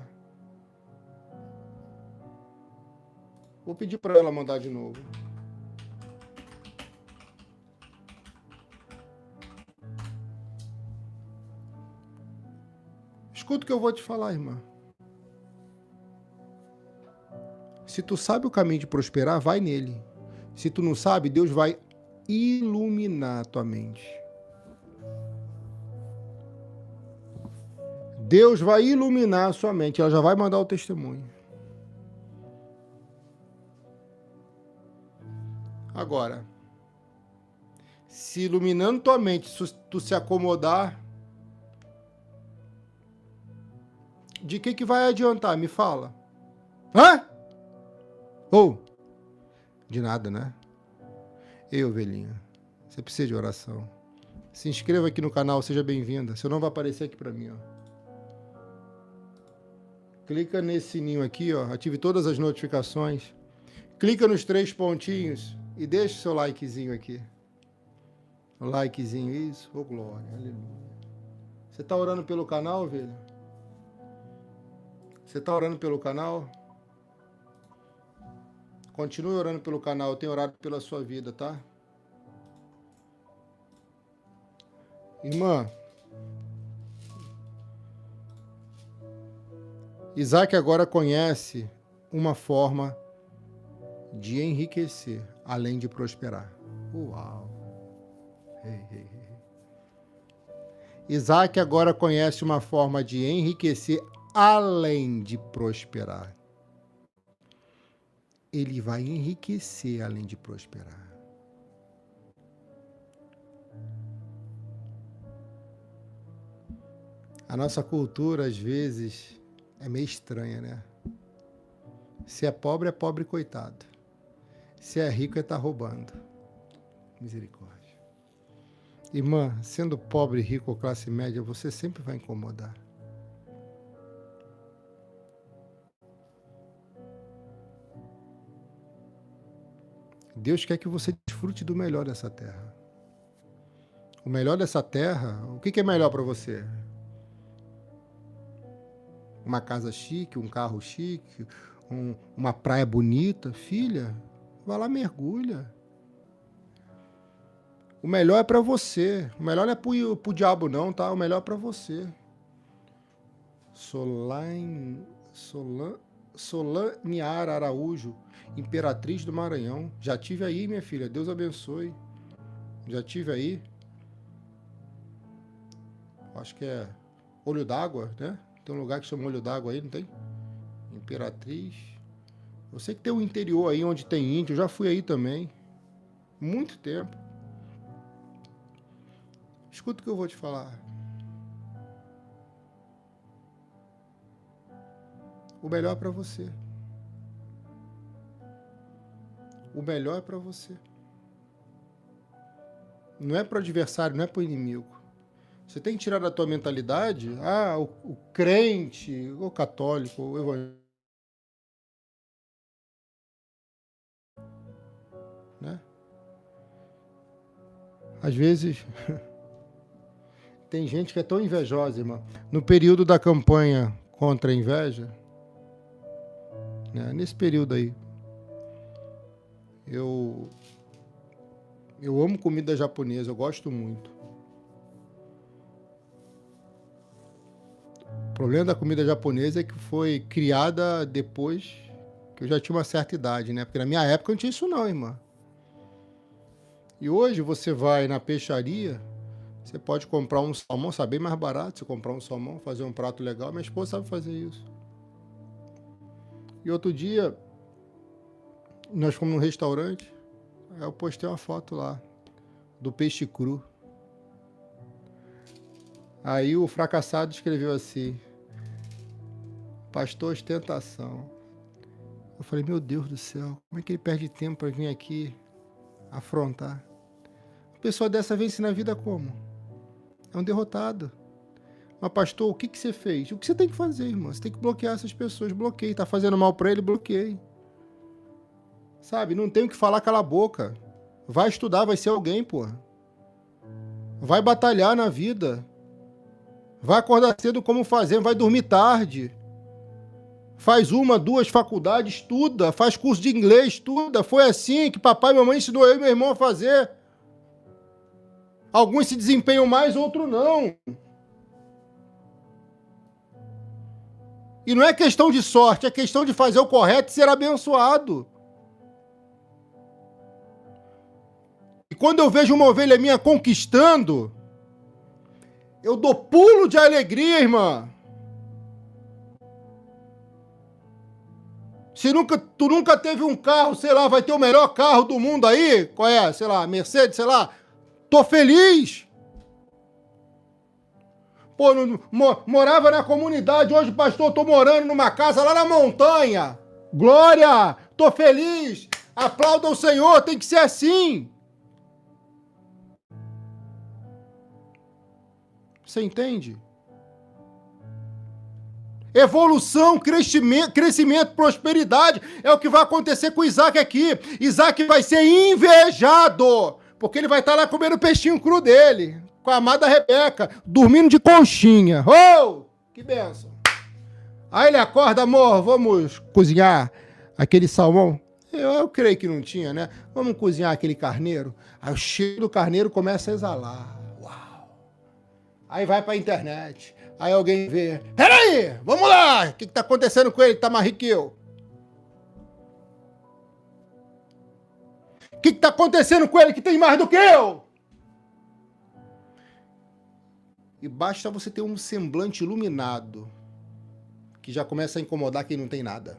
Vou pedir para ela mandar de novo. Escuta o que eu vou te falar, irmã. Se tu sabe o caminho de prosperar, vai nele. Se tu não sabe, Deus vai iluminar a tua mente. Deus vai iluminar a sua mente. Ela já vai mandar o testemunho. Agora, se iluminando tua mente, se tu se acomodar, de que vai adiantar? Me fala. Hã? Ou, de nada, né? Ei, ovelhinha, você precisa de oração. Se inscreva aqui no canal, seja bem-vinda. Seu nome vai aparecer aqui pra mim, ó. Clica nesse sininho aqui, ó, ative todas as notificações. Clica nos 3 pontinhos e deixa o seu likezinho aqui. O likezinho, isso. Ô, glória, aleluia. Você tá orando pelo canal, velho? Você tá orando pelo canal? Continue orando pelo canal, eu tenho orado pela sua vida, tá? Irmã, Isaac agora conhece uma forma de enriquecer, além de prosperar. Uau! Isaac agora conhece uma forma de enriquecer, além de prosperar. Ele vai enriquecer, além de prosperar. A nossa cultura, às vezes, é meio estranha, né? Se é pobre coitado. Se é rico, tá roubando. Misericórdia. Irmã, sendo pobre, rico ou classe média, você sempre vai incomodar. Deus quer que você desfrute do melhor dessa terra. O melhor dessa terra, o que é melhor para você? Uma casa chique, um carro chique, uma praia bonita? Filha, vai lá, mergulha. O melhor é para você. O melhor não é pro diabo não, tá? O melhor é para você. Solaniara Araújo, Imperatriz do Maranhão. Já tive aí, minha filha. Deus abençoe. Já tive aí. Acho que é Olho d'Água, né? Tem um lugar que chama Olho d'Água aí, não tem? Imperatriz. Eu sei que tem um interior aí onde tem índio. Eu já fui aí também. Muito tempo. Escuta o que eu vou te falar. O melhor é para você. O melhor é para você. Não é para o adversário, não é para o inimigo. Você tem que tirar da tua mentalidade, o crente, o católico, o evangélico, né? Às vezes, tem gente que é tão invejosa, irmão. No período da campanha contra a inveja, né? Nesse período aí, eu amo comida japonesa, eu gosto muito. O problema da comida japonesa é que foi criada depois que eu já tinha uma certa idade, né? Porque na minha época não tinha isso não, irmã. E hoje você vai na peixaria, você pode comprar um salmão, sabe, bem mais barato, você comprar um salmão, fazer um prato legal. Minha esposa sabe fazer isso. E outro dia, nós fomos num restaurante, aí eu postei uma foto lá, do peixe cru. Aí o fracassado escreveu assim: pastor, ostentação. Eu falei, meu Deus do céu, como é que ele perde tempo para vir aqui afrontar? Uma pessoa dessa vence na vida como? É um derrotado. Mas pastor, o que você fez? O que você tem que fazer, irmão? Você tem que bloquear essas pessoas. Bloqueie. Tá fazendo mal para ele, bloqueie. Sabe, não tem o que falar, cala a boca. Vai estudar, vai ser alguém, porra. Vai batalhar na vida. Vai acordar cedo como fazer, vai dormir tarde. Faz 1, 2 faculdades, estuda, faz curso de inglês, estuda. Foi assim que papai e mamãe ensinou eu e meu irmão a fazer. Alguns se desempenham mais, outros não. E não é questão de sorte, é questão de fazer o correto e ser abençoado. E quando eu vejo uma ovelha minha conquistando, eu dou pulo de alegria, irmã. Se tu nunca teve um carro, sei lá, vai ter o melhor carro do mundo aí, qual é? Sei lá, Mercedes, sei lá. Tô feliz. Pô, morava na comunidade, hoje, pastor, tô morando numa casa lá na montanha. Glória! Tô feliz. Aplauda o Senhor, tem que ser assim. Você entende? Evolução, crescimento, prosperidade é o que vai acontecer com Isaac aqui. Isaac vai ser invejado, porque ele vai estar lá comendo o peixinho cru dele, com a amada Rebeca, dormindo de conchinha. Oh, que benção. Aí ele acorda, amor, vamos cozinhar aquele salmão? Eu creio que não tinha, né? Vamos cozinhar aquele carneiro? Aí o cheiro do carneiro começa a exalar. Uau! Aí vai pra internet. Aí alguém vê, peraí, vamos lá, o que tá acontecendo com ele que tá mais rico que eu? O que tá acontecendo com ele que tem mais do que eu? E basta você ter um semblante iluminado, que já começa a incomodar quem não tem nada.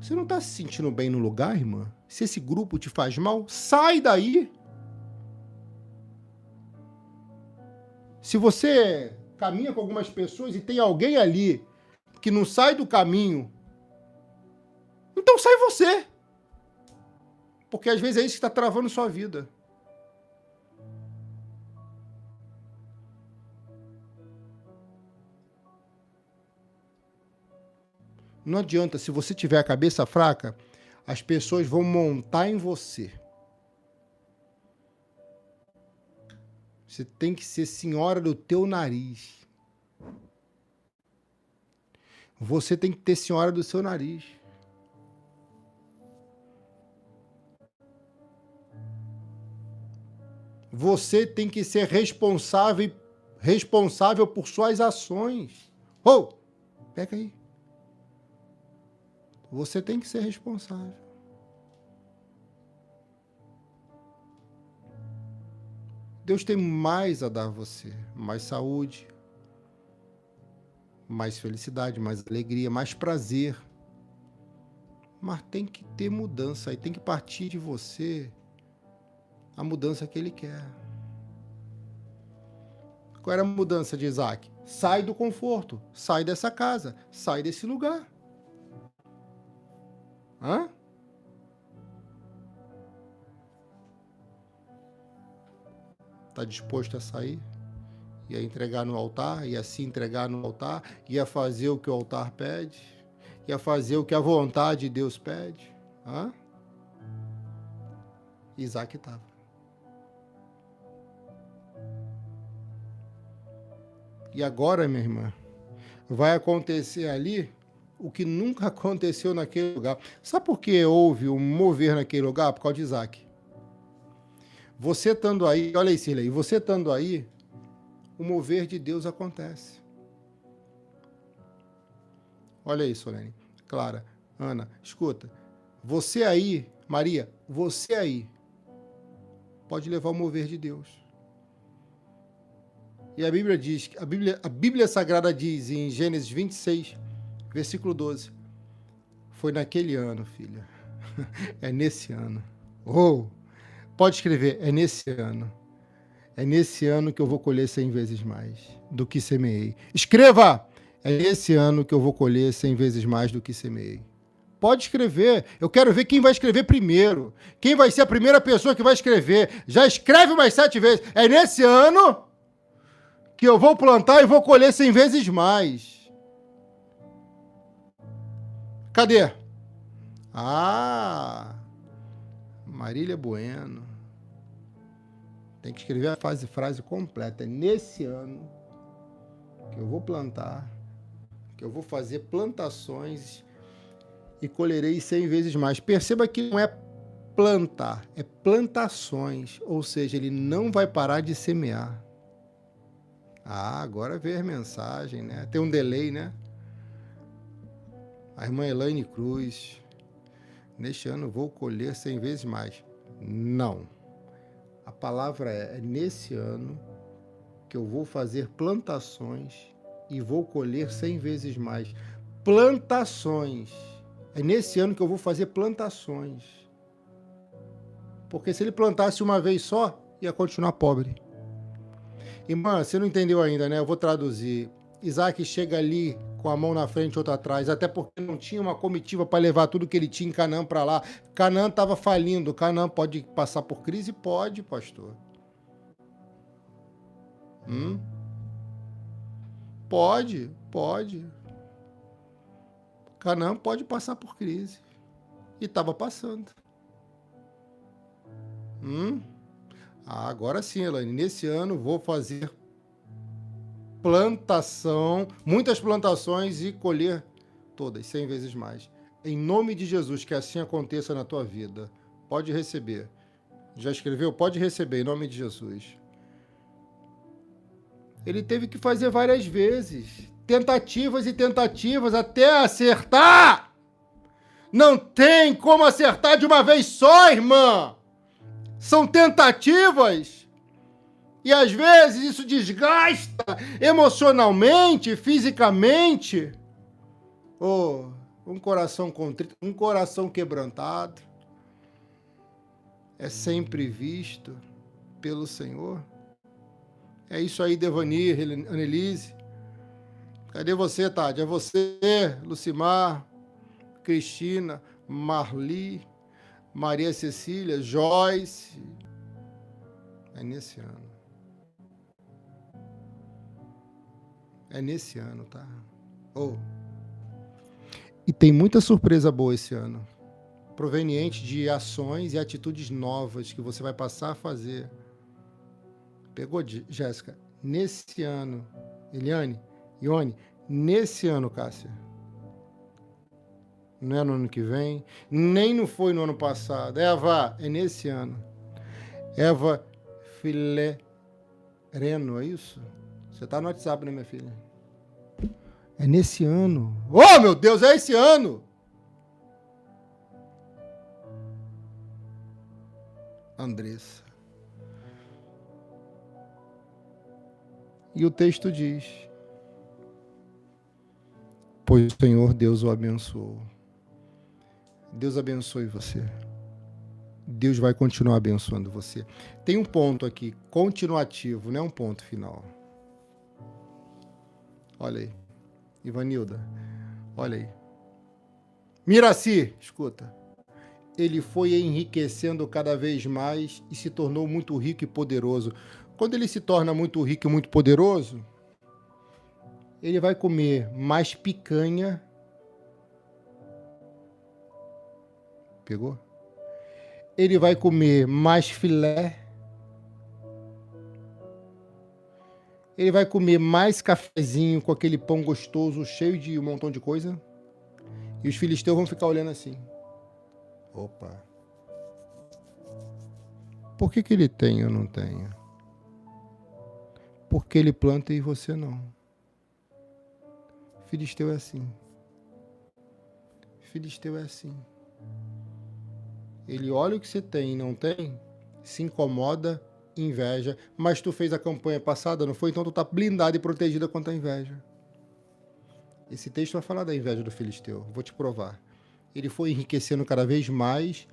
Você não tá se sentindo bem no lugar, irmã? Se esse grupo te faz mal, sai daí. Se você caminha com algumas pessoas e tem alguém ali que não sai do caminho, então sai você. Porque às vezes é isso que está travando sua vida. Não adianta, se você tiver a cabeça fraca, as pessoas vão montar em você. Você tem que ser senhora do teu nariz. Você tem que ter senhora do seu nariz. Você tem que ser responsável por suas ações. Oh, pega aí. Você tem que ser responsável. Deus tem mais a dar a você. Mais saúde, mais felicidade, mais alegria, mais prazer. Mas tem que ter mudança. E tem que partir de você a mudança que ele quer. Qual era a mudança de Isaac? Sai do conforto. Sai dessa casa. Sai desse lugar. Hã? Está disposto a sair? E a entregar no altar? E a se entregar no altar? E a fazer o que o altar pede? E a fazer o que a vontade de Deus pede? Hã? Isaac estava. E agora, minha irmã, vai acontecer ali o que nunca aconteceu naquele lugar. Sabe por que houve um mover naquele lugar? Por causa de Isaac. Você estando aí, olha aí, Cirlei, você estando aí, o mover de Deus acontece. Olha aí, Solene, Clara, Ana, escuta. Você aí, Maria, você aí, pode levar o mover de Deus. E a Bíblia diz, a Bíblia Sagrada diz em Gênesis 26, versículo 12, foi naquele ano, filha, é nesse ano. Oh, pode escrever, é nesse ano. É nesse ano que eu vou colher 100 vezes mais do que semeei. Escreva! É nesse ano que eu vou colher 100 vezes mais do que semeei. Pode escrever. Eu quero ver quem vai escrever primeiro. Quem vai ser a primeira pessoa que vai escrever. Já escreve mais 7 vezes. É nesse ano que eu vou plantar e vou colher 100 vezes mais. Cadê? Ah, Marília Bueno. Tem que escrever a frase completa. É nesse ano que eu vou plantar, que eu vou fazer plantações e colherei 100 vezes mais. Perceba que não é plantar, é plantações. Ou seja, ele não vai parar de semear. Ah, agora veio a mensagem, né? Tem um delay, né? A irmã Elaine Cruz. Neste ano eu vou colher 100 vezes mais. Não. A palavra é nesse ano que eu vou fazer plantações e vou colher 100 vezes mais. Plantações É nesse ano que eu vou fazer plantações. Porque se ele plantasse uma vez só, ia continuar pobre. Irmã, você não entendeu ainda, né? Eu vou traduzir. Isaac chega ali com a mão na frente e outra atrás, até porque não tinha uma comitiva para levar tudo que ele tinha em Canaã para lá. Canaã estava falindo. Canaã pode passar por crise? Pode, pastor. Pode. Canaã pode passar por crise. E estava passando. Agora sim, Elaine. Nesse ano vou fazer plantação, muitas plantações e colher todas, 100 vezes mais. Em nome de Jesus, que assim aconteça na tua vida. Pode receber. Já escreveu? Pode receber, em nome de Jesus. Ele teve que fazer várias vezes. Tentativas e tentativas até acertar. Não tem como acertar de uma vez só, irmã. São tentativas. E às vezes isso desgasta emocionalmente, fisicamente. Um coração contrito, um coração quebrantado é sempre visto pelo Senhor. É isso aí, Devanir, Annelise. Cadê você, Tade? É você, Lucimar, Cristina, Marli, Maria Cecília, Joyce. É nesse ano. É nesse ano, tá? E tem muita surpresa boa esse ano. Proveniente de ações e atitudes novas que você vai passar a fazer. Pegou, Jéssica? Nesse ano. Eliane, Ione, nesse ano, Cássia. Não é no ano que vem, nem não foi no ano passado. Eva, é nesse ano. Eva Filereno, é isso? Você tá no WhatsApp, né, minha filha? É nesse ano. Oh, meu Deus, é esse ano! Andressa. E o texto diz: pois o Senhor Deus o abençoou. Deus abençoe você. Deus vai continuar abençoando você. Tem um ponto aqui, continuativo, não é um ponto final. Olha aí. Ivanilda, olha aí. Miraci, escuta. Ele foi enriquecendo cada vez mais e se tornou muito rico e poderoso. Quando ele se torna muito rico e muito poderoso, ele vai comer mais picanha. Pegou? Ele vai comer mais filé. Ele vai comer mais cafezinho com aquele pão gostoso, cheio de um montão de coisa. E os filisteus vão ficar olhando assim. Opa. Por que ele tem e eu não tenho? Porque ele planta e você não. Filisteu é assim. Filisteu é assim. Ele olha o que você tem e não tem, se incomoda, inveja. Mas tu fez a campanha passada, não foi? Então tu tá blindada e protegida contra a inveja. Esse texto vai falar da inveja do filisteu. Vou te provar. Ele foi enriquecendo cada vez mais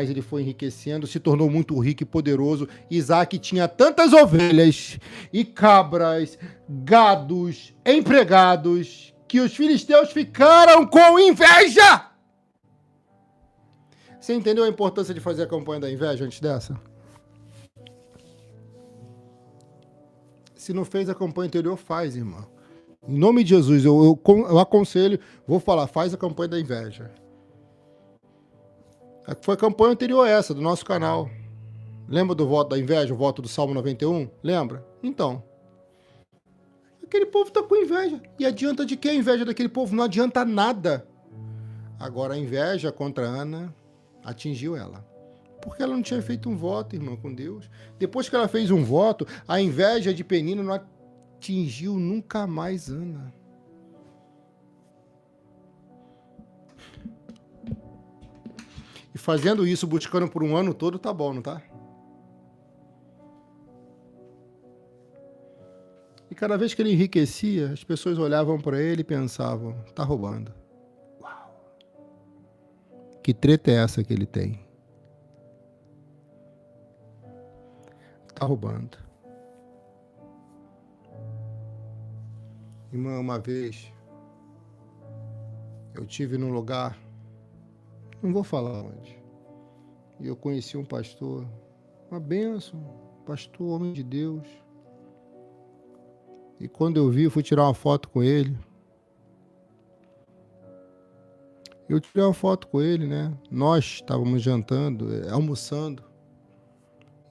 ele foi enriquecendo, se tornou muito rico e poderoso. Isaac tinha tantas ovelhas e cabras, gados, empregados, que os filisteus ficaram com inveja. Você entendeu a importância de fazer a campanha da inveja antes dessa? Se não fez a campanha anterior, faz, irmão. Em nome de Jesus, eu aconselho, vou falar, faz a campanha da inveja. Foi a campanha anterior a essa, do nosso canal. Lembra do voto da inveja, o voto do Salmo 91? Lembra? Então. Aquele povo está com inveja. E adianta de que a inveja daquele povo? Não adianta nada. Agora a inveja contra Ana atingiu ela. Porque ela não tinha feito um voto, irmão, com Deus. Depois que ela fez um voto, a inveja de Penina não atingiu nunca mais Ana. E fazendo isso, buscando por um ano todo, tá bom, não tá? E cada vez que ele enriquecia, as pessoas olhavam para ele e pensavam, tá roubando. Uau! Que treta é essa que ele tem? Tá roubando. Irmã, uma vez eu tive num lugar, não vou falar onde, e eu conheci um pastor, uma bênção, pastor, homem de Deus. E quando eu vi, eu fui tirar uma foto com ele. Eu tirei uma foto com ele, né? Nós estávamos jantando, almoçando.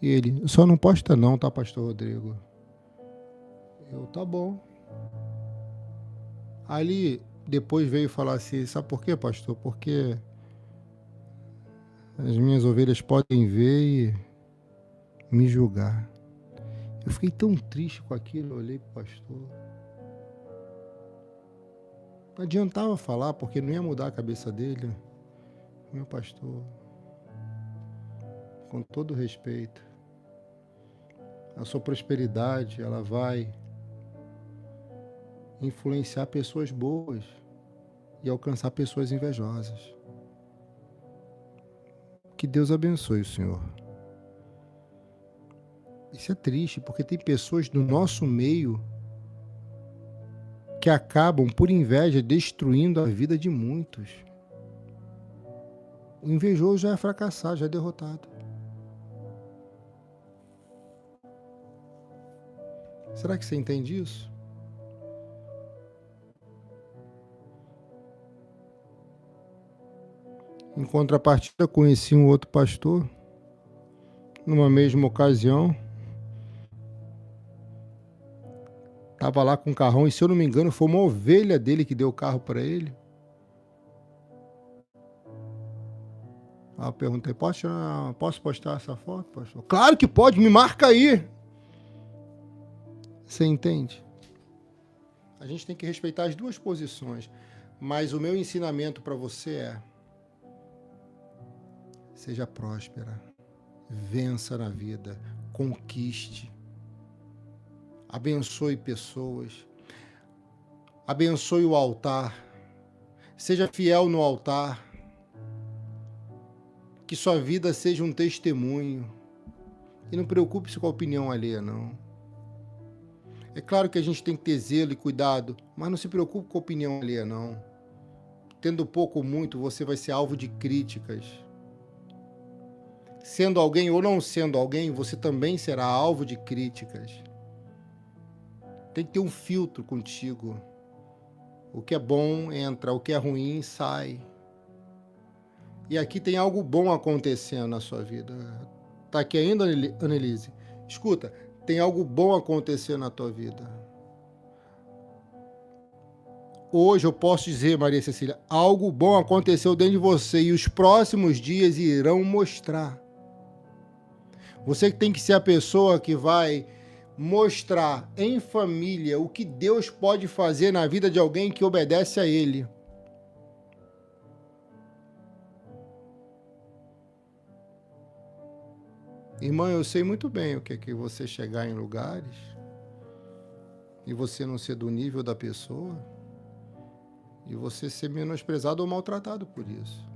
E ele, só não posta não, tá, pastor Rodrigo? Eu, tá bom. Ali, depois veio falar assim, sabe por quê, pastor? Porque as minhas ovelhas podem ver e me julgar. Eu fiquei tão triste com aquilo, eu olhei pro pastor. Não adiantava falar, porque não ia mudar a cabeça dele. Meu pastor, com todo respeito, a sua prosperidade, ela vai influenciar pessoas boas e alcançar pessoas invejosas. Que Deus abençoe o senhor. Isso é triste, porque tem pessoas do nosso meio que acabam, por inveja, destruindo a vida de muitos. O invejoso já é fracassado, já é derrotado. Será que você entende isso? Em contrapartida, conheci um outro pastor, numa mesma ocasião. Estava lá com um carrão, e se eu não me engano, foi uma ovelha dele que deu o carro para ele. Aí eu perguntei, posso postar essa foto, pastor? Claro que pode, me marca aí. Você entende? A gente tem que respeitar as duas posições, mas o meu ensinamento para você é: seja próspera, vença na vida, conquiste, abençoe pessoas, abençoe o altar, seja fiel no altar, que sua vida seja um testemunho, e não preocupe-se com a opinião alheia, não. É claro que a gente tem que ter zelo e cuidado, mas não se preocupe com a opinião alheia, não. Tendo pouco ou muito, você vai ser alvo de críticas. Sendo alguém ou não sendo alguém, você também será alvo de críticas. Tem que ter um filtro contigo. O que é bom entra, o que é ruim sai. E aqui tem algo bom acontecendo na sua vida. Tá aqui ainda, Annelise? Escuta, tem algo bom acontecendo na tua vida. Hoje eu posso dizer, Maria Cecília, algo bom aconteceu dentro de você e os próximos dias irão mostrar. Você tem que ser a pessoa que vai mostrar em família o que Deus pode fazer na vida de alguém que obedece a Ele. Irmã, eu sei muito bem o que é que você chegar em lugares e você não ser do nível da pessoa e você ser menosprezado ou maltratado por isso.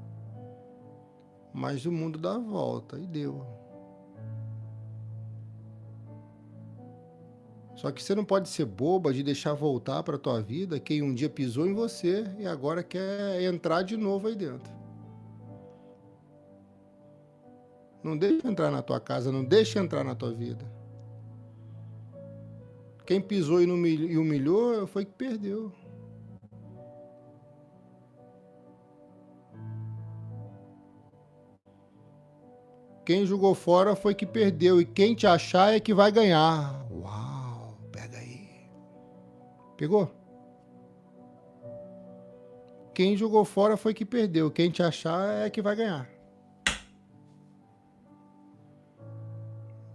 Mas o mundo dá a volta e deu. Só que você não pode ser boba de deixar voltar para a tua vida quem um dia pisou em você e agora quer entrar de novo aí dentro. Não deixa entrar na tua casa, não deixa entrar na tua vida. Quem pisou e humilhou foi que perdeu. Quem jogou fora foi que perdeu. E quem te achar é que vai ganhar. Uau, pega aí. Pegou? Quem jogou fora foi que perdeu. Quem te achar é que vai ganhar.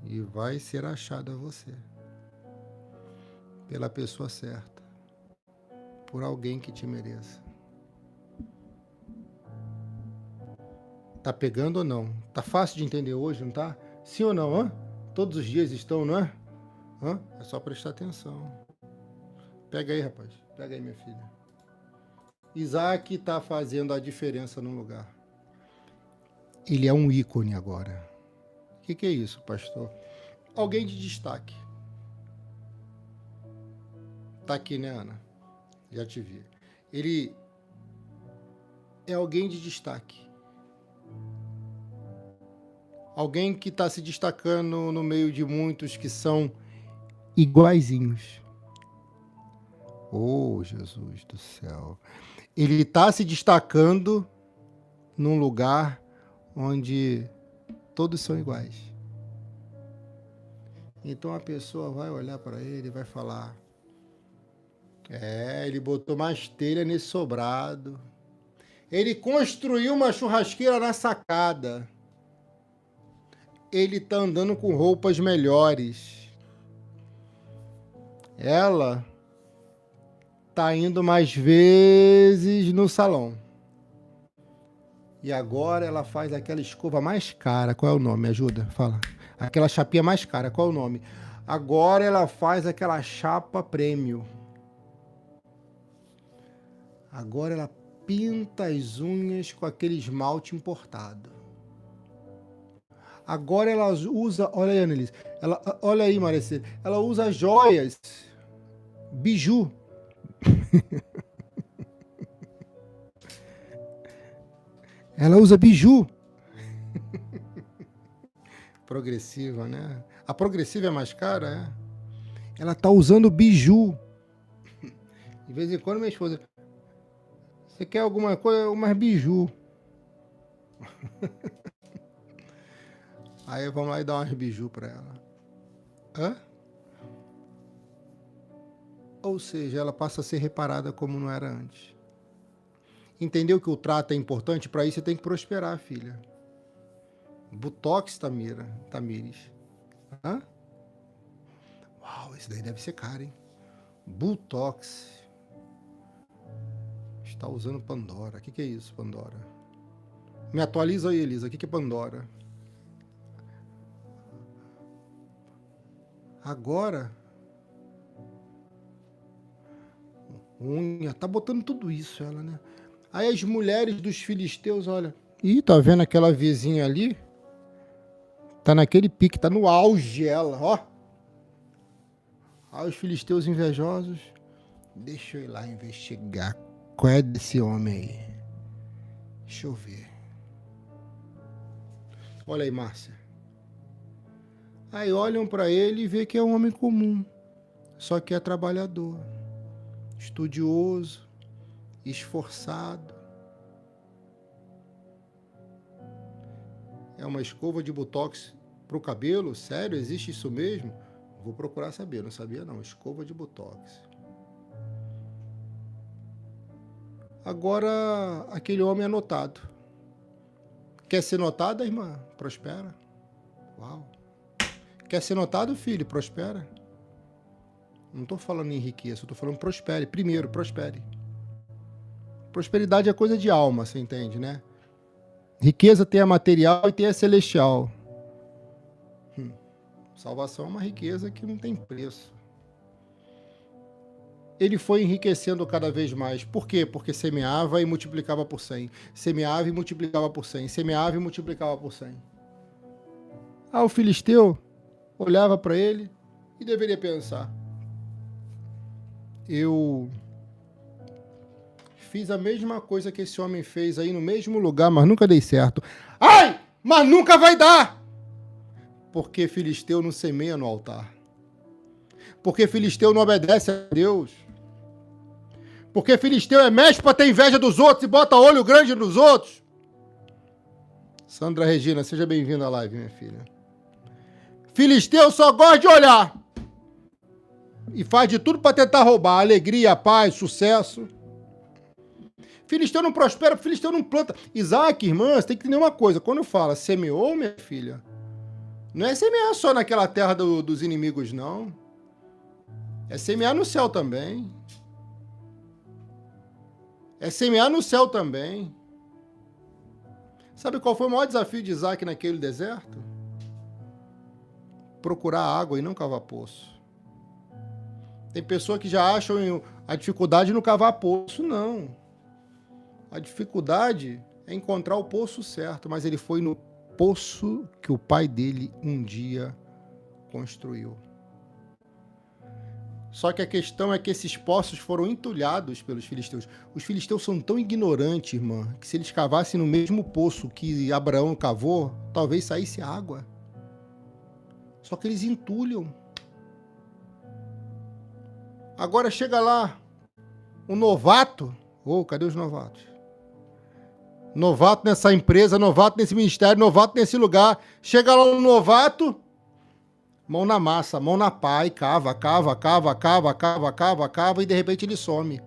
E vai ser achado a você. Pela pessoa certa. Por alguém que te mereça. Tá pegando ou não? Tá fácil de entender hoje, não tá? Sim ou não, hã? Todos os dias estão, não é? Hã? É só prestar atenção. Pega aí, rapaz. Pega aí, minha filha. Isaac tá fazendo a diferença no lugar. Ele é um ícone agora. O que é isso, pastor? Alguém de destaque. Tá aqui, né, Ana? Já te vi. Ele é alguém de destaque. Alguém que está se destacando no meio de muitos que são iguaizinhos. Oh, Jesus do céu. Ele está se destacando num lugar onde todos são iguais. Então a pessoa vai olhar para ele e vai falar: ele botou mais telha nesse sobrado. Ele construiu uma churrasqueira na sacada. Ele está andando com roupas melhores. Ela está indo mais vezes no salão. E agora ela faz aquela escova mais cara. Qual é o nome? Me ajuda, fala. Aquela chapinha mais cara. Qual é o nome? Agora ela faz aquela chapa prêmio. Agora ela pinta as unhas com aquele esmalte importado. Agora ela usa... Olha aí, Annelise. Olha aí, Maricela. Ela usa joias. Biju. Ela usa biju. Progressiva, né? A progressiva é mais cara, é? Ela tá usando biju. De vez em quando minha esposa... Você quer alguma coisa? Umas biju. Aí vamos lá e dar umas biju pra ela. Hã? Ou seja, ela passa a ser reparada como não era antes. Entendeu que o trato é importante? Para isso você tem que prosperar, filha. Botox, Tamires. Hã? Uau, esse daí deve ser caro, hein? Botox. Está usando Pandora. O que é isso, Pandora? Me atualiza aí, Elisa. O que é Pandora? Agora... Unha. Tá botando tudo isso, ela, né? Aí as mulheres dos filisteus, olha... Ih, tá vendo aquela vizinha ali? Tá naquele pique, tá no auge ela, ó. Aí os filisteus invejosos... Deixa eu ir lá investigar qual é desse homem aí. Deixa eu ver. Olha aí, Márcia. Aí olham pra ele e vê que é um homem comum. Só que é trabalhador. Estudioso. Esforçado. É uma escova de botox pro cabelo? Sério? Existe isso mesmo? Vou procurar saber. Não sabia não. Escova de botox. Agora, aquele homem é notado. Quer ser notado, irmã? Prospera. Uau. Quer ser notado, filho? Prospera. Não estou falando em riqueza, estou falando prospere. Primeiro, prospere. Prosperidade é coisa de alma, você entende, né? Riqueza tem a material e tem a celestial. Salvação é uma riqueza que não tem preço. Ele foi enriquecendo cada vez mais. Por quê? Porque semeava e multiplicava por 100. Semeava e multiplicava por 100. Semeava e multiplicava por 100. O filisteu olhava para ele e deveria pensar: eu fiz a mesma coisa que esse homem fez aí no mesmo lugar, mas nunca dei certo. Ai, mas nunca vai dar! Porque filisteu não semeia no altar. Porque filisteu não obedece a Deus. Porque filisteu é mestre para ter inveja dos outros e bota olho grande nos outros. Sandra Regina, seja bem-vinda à live, minha filha. Filisteu só gosta de olhar. E faz de tudo para tentar roubar alegria, paz, sucesso. Filisteu não prospera, filisteu não planta. Isaac, irmãs, tem que entender uma coisa. Quando fala semeou, minha filha, não é semear só naquela terra dos inimigos, não. É semear no céu também. É semear no céu também. Sabe qual foi o maior desafio de Isaac naquele deserto? Procurar água e não cavar poço. Tem pessoas que já acham a dificuldade no cavar poço. Não. A dificuldade é encontrar o poço certo, mas ele foi no poço que o pai dele um dia construiu. Só que a questão é que esses poços foram entulhados pelos filisteus. Os filisteus são tão ignorantes, irmã, que se eles cavassem no mesmo poço que Abraão cavou, talvez saísse água. Só que eles entulham. Agora chega lá um novato. Cadê os novatos? Novato nessa empresa, novato nesse ministério, novato nesse lugar. Chega lá um novato, mão na massa, mão na pá, e cava, e de repente ele some.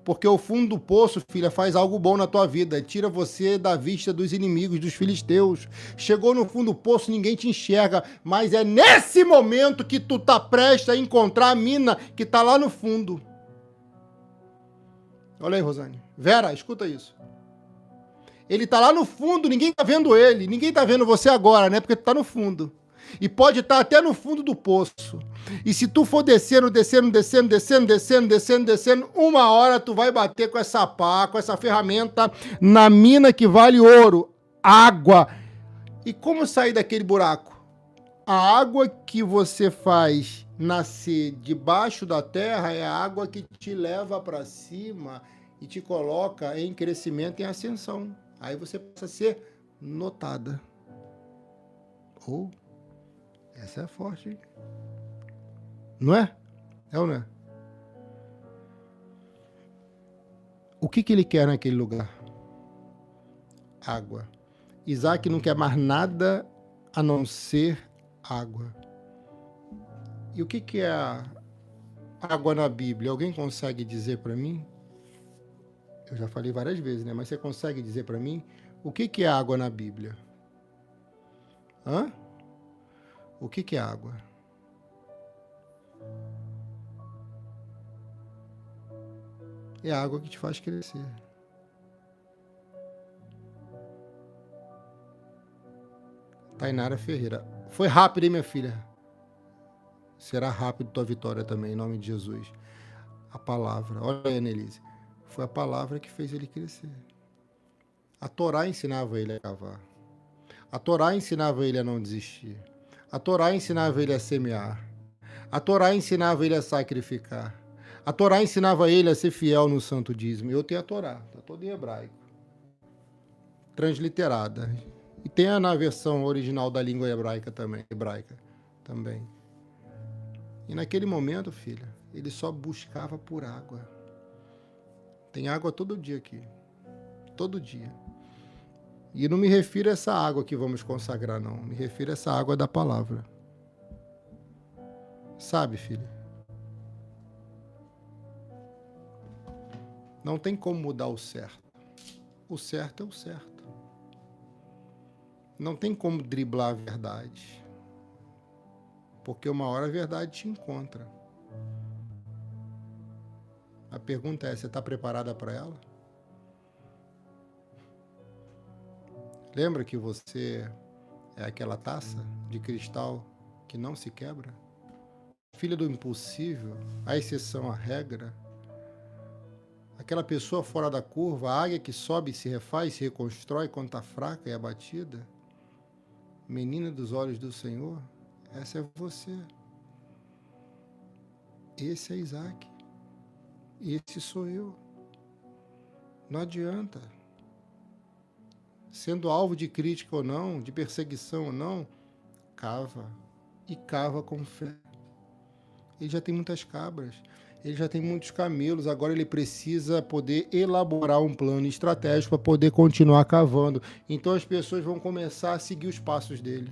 Porque o fundo do poço, filha, faz algo bom na tua vida. Tira você da vista dos inimigos, dos filisteus. Chegou no fundo do poço, ninguém te enxerga. Mas é nesse momento que tu tá prestes a encontrar a mina que tá lá no fundo. Olha aí, Rosane. Vera, escuta isso. Ele tá lá no fundo, ninguém tá vendo ele. Ninguém tá vendo você agora, né? Porque tu tá no fundo. E pode estar até no fundo do poço. E se tu for descendo, uma hora tu vai bater com essa pá, com essa ferramenta na mina que vale ouro, água. E como sair daquele buraco? A água que você faz nascer debaixo da terra é a água que te leva para cima e te coloca em crescimento, em ascensão. Aí você passa a ser notada. Essa é forte, hein? Não é? É ou não é? O que ele quer naquele lugar? Água. Isaac não quer mais nada a não ser água. E o que é a água na Bíblia? Alguém consegue dizer para mim? Eu já falei várias vezes, né? Mas você consegue dizer para mim o que é água na Bíblia? O que é água? É a água que te faz crescer. Tainara Ferreira. Foi rápido, hein, minha filha? Será rápido tua vitória também, em nome de Jesus. A palavra. Olha aí, Annelise. Foi a palavra que fez ele crescer. A Torá ensinava ele a cavar. A Torá ensinava ele a não desistir. A Torá ensinava ele a semear. A Torá ensinava ele a sacrificar. A Torá ensinava ele a ser fiel no santo dízimo. Eu tenho a Torá, está toda em hebraico. Transliterada. E tem na versão original da língua hebraica também. E naquele momento, filha, ele só buscava por água. Tem água todo dia aqui. Todo dia. E não me refiro a essa água que vamos consagrar, não. Me refiro a essa água da palavra. Sabe, filha? Não tem como mudar o certo. O certo é o certo. Não tem como driblar a verdade. Porque uma hora a verdade te encontra. A pergunta é, você está preparada para ela? Lembra que você é aquela taça de cristal que não se quebra? Filha do impossível, a exceção à regra. Aquela pessoa fora da curva, a águia que sobe e se refaz, se reconstrói quando está fraca e abatida. Menina dos olhos do Senhor, essa é você. Esse é Isaac. Esse sou eu. Não adianta. Sendo alvo de crítica ou não, de perseguição ou não, cava. E cava com fé. Ele já tem muitas cabras. Ele já tem muitos camelos, agora ele precisa poder elaborar um plano estratégico para poder continuar cavando. Então as pessoas vão começar a seguir os passos dele.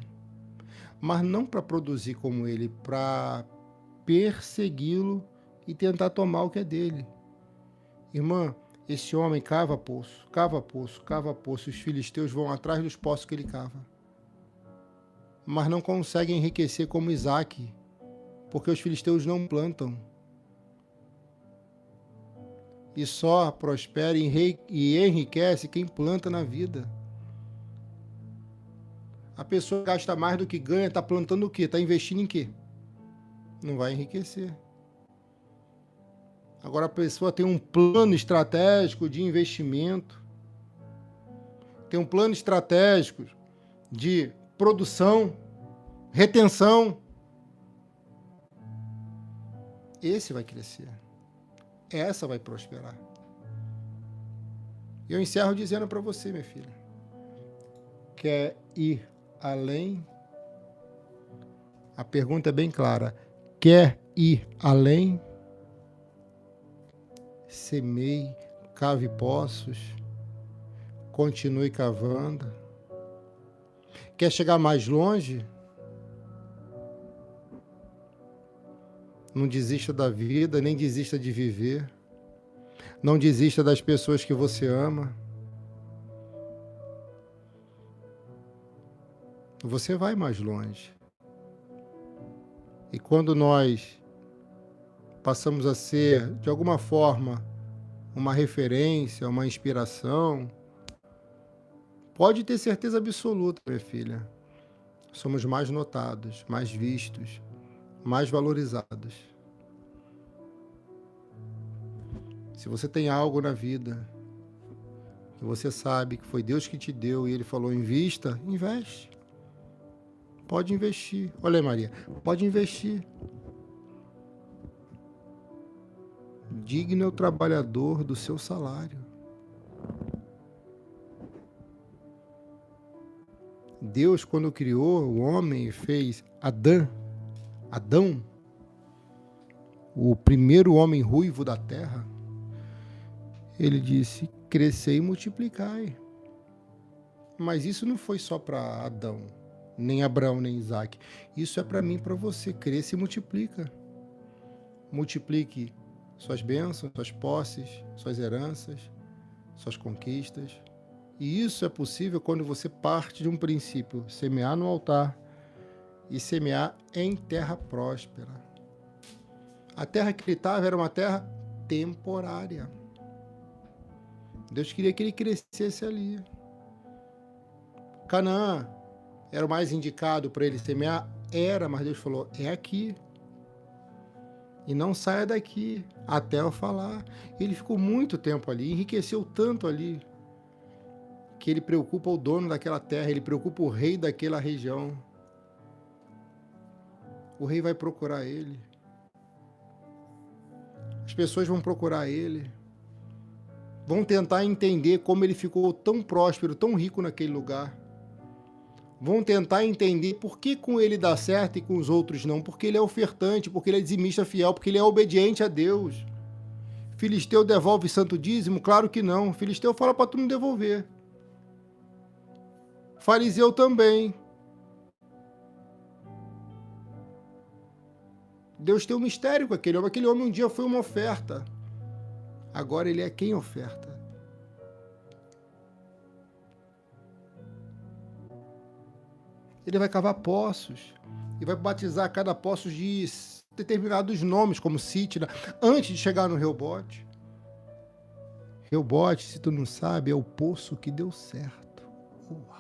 Mas não para produzir como ele, para persegui-lo e tentar tomar o que é dele. Irmã, esse homem cava poço, cava poço, cava poço. Os filisteus vão atrás dos poços que ele cava. Mas não conseguem enriquecer como Isaac, porque os filisteus não plantam. E só prospera e enriquece quem planta na vida. A pessoa gasta mais do que ganha, está plantando o quê? Está investindo em quê? Não vai enriquecer. Agora a pessoa tem um plano estratégico de investimento, tem um plano estratégico de produção, retenção, esse vai crescer. Essa vai prosperar. Eu encerro dizendo para você, minha filha, quer ir além? A pergunta é bem clara. Quer ir além? Semeie, cave poços, continue cavando. Quer chegar mais longe? Não desista da vida, nem desista de viver. Não desista das pessoas que você ama. Você vai mais longe. E quando nós passamos a ser, de alguma forma, uma referência, uma inspiração, pode ter certeza absoluta, minha filha, somos mais notados, mais vistos, mais valorizados. Se você tem algo na vida que você sabe que foi Deus que te deu e Ele falou invista, investe. Pode investir. Olha aí, Maria, pode investir. Digno é o trabalhador do seu salário. Deus, quando criou o homem e fez Adão, o primeiro homem ruivo da terra, Ele disse, crescei e multiplicai. Mas isso não foi só para Adão, nem Abraão, nem Isaac. Isso é para mim e para você. Cresça e multiplica. Multiplique suas bênçãos, suas posses, suas heranças, suas conquistas. E isso é possível quando você parte de um princípio, semear no altar e semear em terra próspera. A terra que ele estava era uma terra temporária. Deus queria que ele crescesse ali. Canaã era o mais indicado para ele semear? Era, mas Deus falou, é aqui. E não saia daqui até eu falar. Ele ficou muito tempo ali, enriqueceu tanto ali, que ele preocupa o dono daquela terra, ele preocupa o rei daquela região. O rei vai procurar ele. As pessoas vão procurar ele. Vão tentar entender como ele ficou tão próspero, tão rico naquele lugar. Vão tentar entender por que com ele dá certo e com os outros não. Porque ele é ofertante, porque ele é dizimista fiel, porque ele é obediente a Deus. Filisteu devolve santo dízimo? Claro que não. Filisteu fala para tu não devolver. Fariseu também. Deus tem um mistério com aquele homem. Aquele homem um dia foi uma oferta. Agora ele é quem oferta. Ele vai cavar poços e vai batizar cada poço de determinados nomes, como Sitna, antes de chegar no Reobote. Reobote, se tu não sabe, é o poço que deu certo. Uau!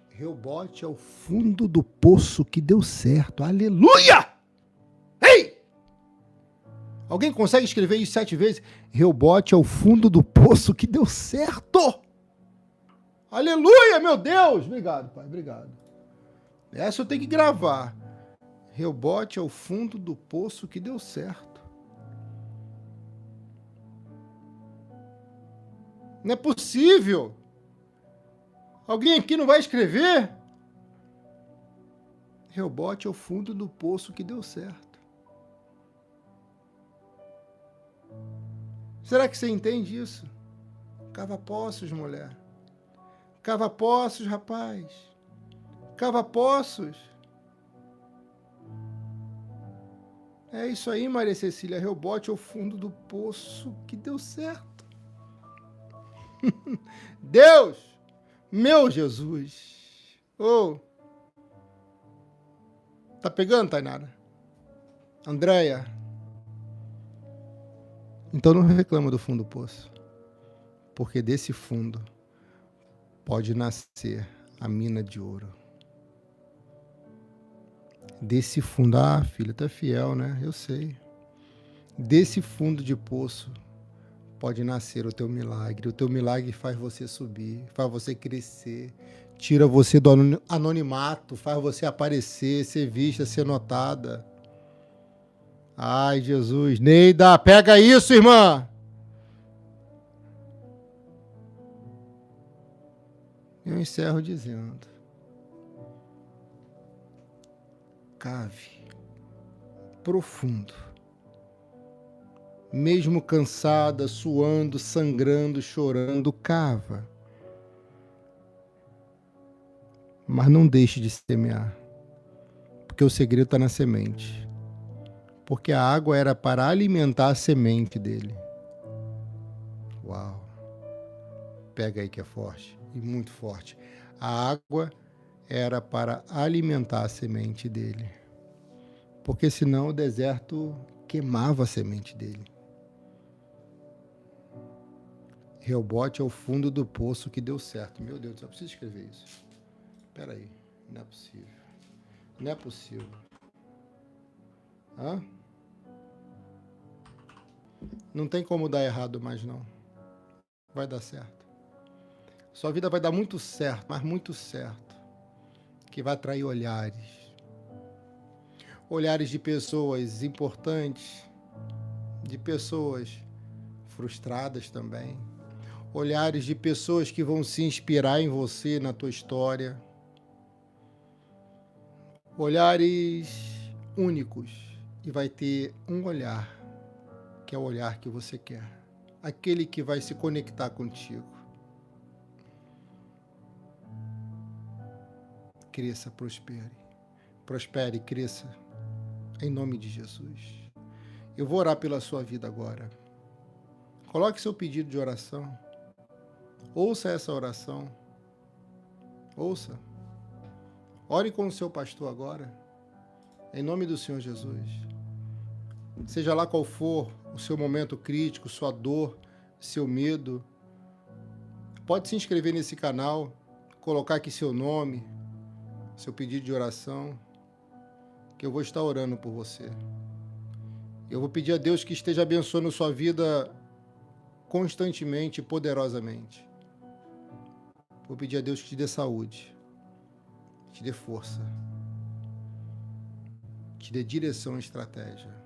Reobote é o fundo do poço que deu certo. Aleluia! Ei! Alguém consegue escrever isso 7 vezes? Reobote é o fundo do poço que deu certo. Aleluia, meu Deus! Obrigado, Pai, obrigado. Essa eu tenho que gravar. Reobote é o fundo do poço que deu certo. Não é possível. Alguém aqui não vai escrever? Reobote é o fundo do poço que deu certo. Será que você entende isso? Cava poços, mulher. Cava poços, rapaz. Cava poços. É isso aí, Maria Cecília. Reobote é o fundo do poço que deu certo. Deus, meu Jesus. Oh. Tá pegando, Tainara? Andréia? Então não reclama do fundo do poço. Porque desse fundo pode nascer a mina de ouro. Desse fundo, filha, tu é fiel, né? Eu sei. Desse fundo de poço pode nascer o teu milagre. O teu milagre faz você subir, faz você crescer, tira você do anonimato, faz você aparecer, ser vista, ser notada. Ai, Jesus. Neida, pega isso, irmã. Eu encerro dizendo: cave profundo. Mesmo cansada, suando, sangrando, chorando, cava. Mas não deixe de semear, porque o segredo está na semente. Porque a água era para alimentar a semente dele. Uau! Pega aí que é forte, e muito forte. A água era para alimentar a semente dele. Porque senão o deserto queimava a semente dele. Reobote é o fundo do poço que deu certo. Meu Deus, eu preciso escrever isso. Espera aí, não é possível. Não é possível. Hã? Não tem como dar errado mais, não. Vai dar certo. Sua vida vai dar muito certo, mas muito certo. Que vai atrair olhares. Olhares de pessoas importantes, de pessoas frustradas também. Olhares de pessoas que vão se inspirar em você, na tua história. Olhares únicos. E vai ter um olhar, que é o olhar que você quer. Aquele que vai se conectar contigo. Cresça, prospere. Prospere, cresça. Em nome de Jesus. Eu vou orar pela sua vida agora. Coloque seu pedido de oração. Ouça essa oração. Ouça. Ore com o seu pastor agora. Em nome do Senhor Jesus. Seja lá qual for o seu momento crítico, sua dor, seu medo, pode se inscrever nesse canal, colocar aqui seu nome, seu pedido de oração, que eu vou estar orando por você. Eu vou pedir a Deus que esteja abençoando sua vida constantemente e poderosamente. Vou pedir a Deus que te dê saúde, te dê força, te dê direção e estratégia.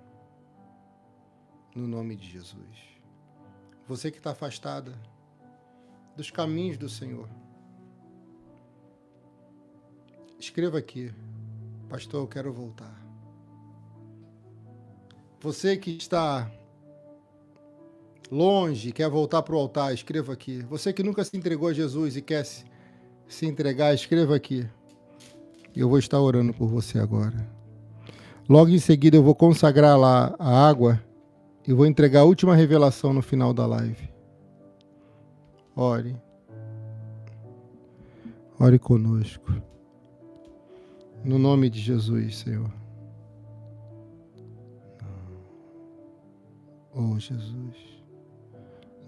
No nome de Jesus. Você que está afastada dos caminhos do Senhor, escreva aqui: pastor, eu quero voltar. Você que está longe, quer voltar para o altar, escreva aqui. Você que nunca se entregou a Jesus e quer se entregar, escreva aqui. Eu vou estar orando por você agora. Logo em seguida eu vou consagrar lá a água e vou entregar a última revelação no final da live. Ore. Ore conosco. No nome de Jesus, Senhor. Oh, Jesus.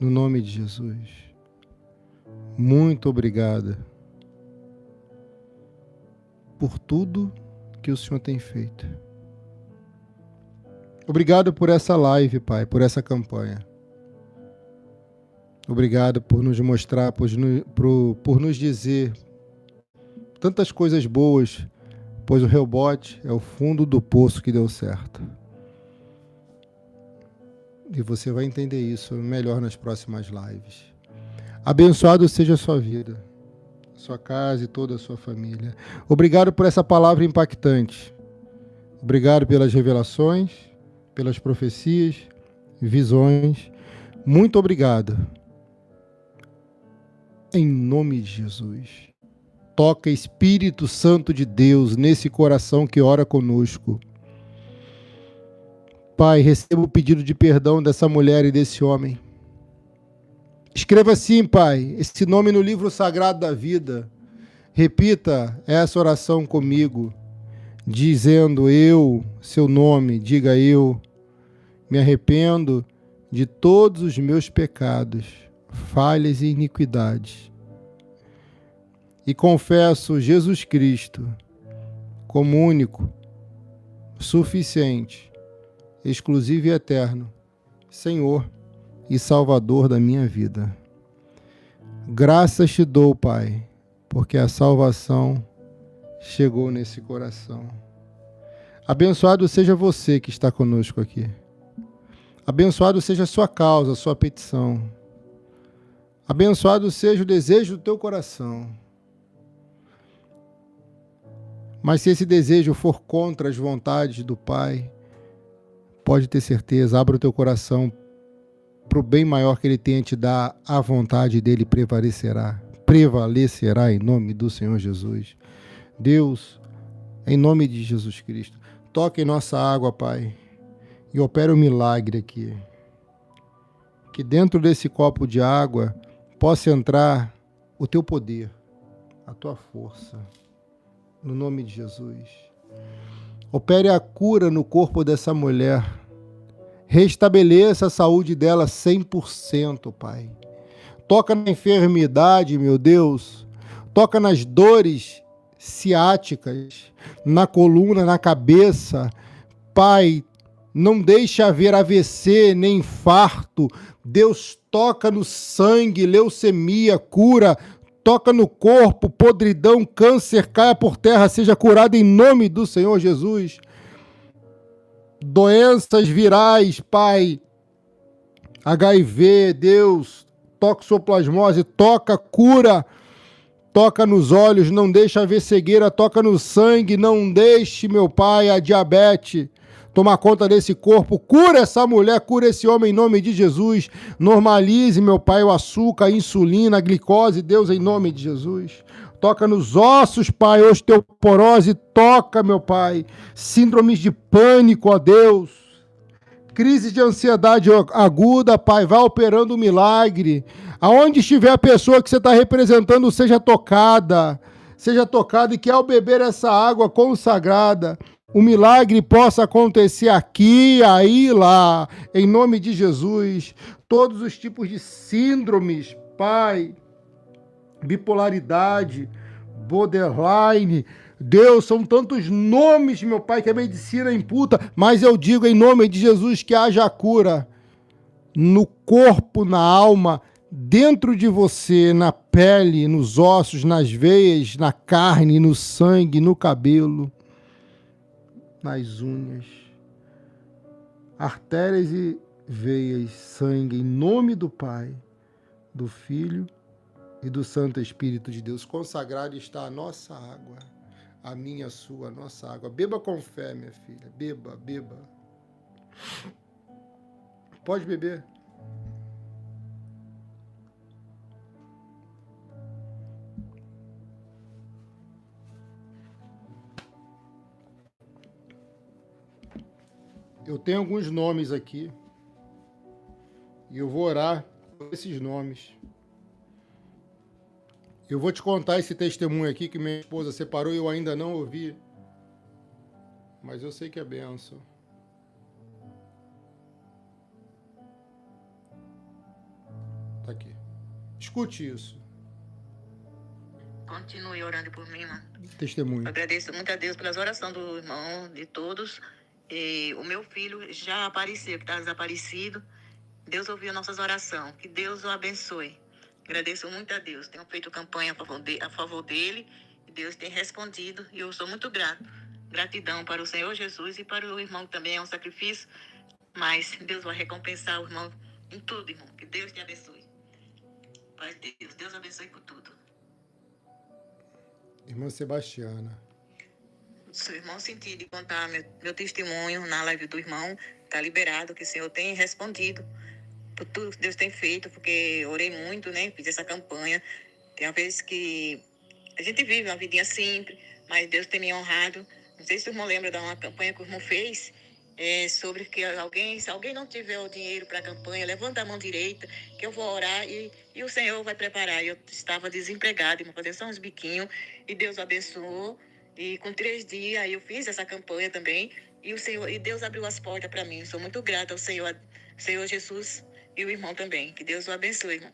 No nome de Jesus. Muito obrigada por tudo que o Senhor tem feito. Obrigado por essa live, Pai, por essa campanha. Obrigado por nos mostrar, por nos dizer tantas coisas boas, pois o Reobote é o fundo do poço que deu certo. E você vai entender isso melhor nas próximas lives. Abençoado seja a sua vida, sua casa e toda a sua família. Obrigado por essa palavra impactante. Obrigado pelas revelações, pelas profecias, visões. Muito obrigado. Em nome de Jesus. Toca, Espírito Santo de Deus, nesse coração que ora conosco. Pai, receba o pedido de perdão dessa mulher e desse homem. Escreva assim, Pai, esse nome no livro sagrado da vida. Repita essa oração comigo, dizendo: eu, seu nome, diga: eu me arrependo de todos os meus pecados, falhas e iniquidades, e confesso Jesus Cristo como único, suficiente, exclusivo e eterno Senhor e Salvador da minha vida. Graças te dou, Pai, porque a salvação chegou nesse coração. Abençoado seja você que está conosco aqui. Abençoado seja a sua causa, a sua petição. Abençoado seja o desejo do teu coração. Mas se esse desejo for contra as vontades do Pai, pode ter certeza, abra o teu coração para o bem maior que Ele tem a te dar, a vontade dEle prevalecerá em nome do Senhor Jesus. Deus, em nome de Jesus Cristo, toque em nossa água, Pai, e opere um milagre aqui. Que dentro desse copo de água possa entrar o teu poder, a tua força, no nome de Jesus. Opere a cura no corpo dessa mulher. Restabeleça a saúde dela 100%, Pai. Toca na enfermidade, meu Deus. Toca nas dores ciáticas, na coluna, na cabeça. Pai, não deixe haver AVC nem infarto. Deus, toca no sangue, leucemia, cura. Toca no corpo, podridão, câncer, caia por terra, seja curado em nome do Senhor Jesus. Doenças virais, Pai, HIV, Deus, toxoplasmose, toca, cura, toca nos olhos, não deixa haver cegueira, toca no sangue, não deixe, meu Pai, a diabetes tomar conta desse corpo, cura essa mulher, cura esse homem em nome de Jesus, normalize, meu Pai, o açúcar, a insulina, a glicose, Deus, em nome de Jesus. Toca nos ossos, Pai, osteoporose, toca, meu Pai, síndromes de pânico, ó Deus, crise de ansiedade aguda, Pai, vai operando um milagre. Aonde estiver a pessoa que você está representando, seja tocada e que ao beber essa água consagrada, o milagre possa acontecer aqui, aí, lá, em nome de Jesus. Todos os tipos de síndromes, Pai, bipolaridade, borderline, Deus, são tantos nomes, meu Pai, que a medicina imputa, mas eu digo em nome de Jesus que haja cura no corpo, na alma, dentro de você, na pele, nos ossos, nas veias, na carne, no sangue, no cabelo, nas unhas, artérias e veias, sangue, em nome do Pai, do Filho e do Santo Espírito de Deus. Consagrada está a nossa água, a minha, a sua, a nossa água. Beba com fé, minha filha, beba, beba. Pode beber. Eu tenho alguns nomes aqui e eu vou orar por esses nomes. Eu vou te contar esse testemunho aqui que minha esposa separou e eu ainda não ouvi, mas eu sei que é bênção. Tá aqui. Escute isso. Continue orando por mim, mano. Testemunho. Eu agradeço muito a Deus pelas orações do irmão, de todos. E o meu filho já apareceu, que está desaparecido. Deus ouviu nossas orações. Que Deus o abençoe. Agradeço muito a Deus. Tenho feito campanha a favor dele. E Deus tem respondido. E eu sou muito grato. Gratidão para o Senhor Jesus e para o irmão, que também é um sacrifício. Mas Deus vai recompensar o irmão em tudo, irmão. Que Deus te abençoe. Pai de Deus, Deus abençoe por tudo. Irmã Sebastiana. Se o irmão sentir de contar meu testemunho na live do irmão, está liberado, que o Senhor tem respondido por tudo que Deus tem feito, porque eu orei muito, né? Fiz essa campanha. Tem uma vez que a gente vive uma vidinha simples, mas Deus tem me honrado. Não sei se o irmão lembra de uma campanha que o irmão fez, sobre que se alguém não tiver o dinheiro para a campanha, levanta a mão direita, que eu vou orar e o Senhor vai preparar. Eu estava desempregada, irmão, fazendo só uns biquinhos, e Deus abençoou. E com 3 dias eu fiz essa campanha também, e Deus abriu as portas para mim. Sou muito grata ao Senhor Jesus e o irmão também. Que Deus o abençoe, irmão.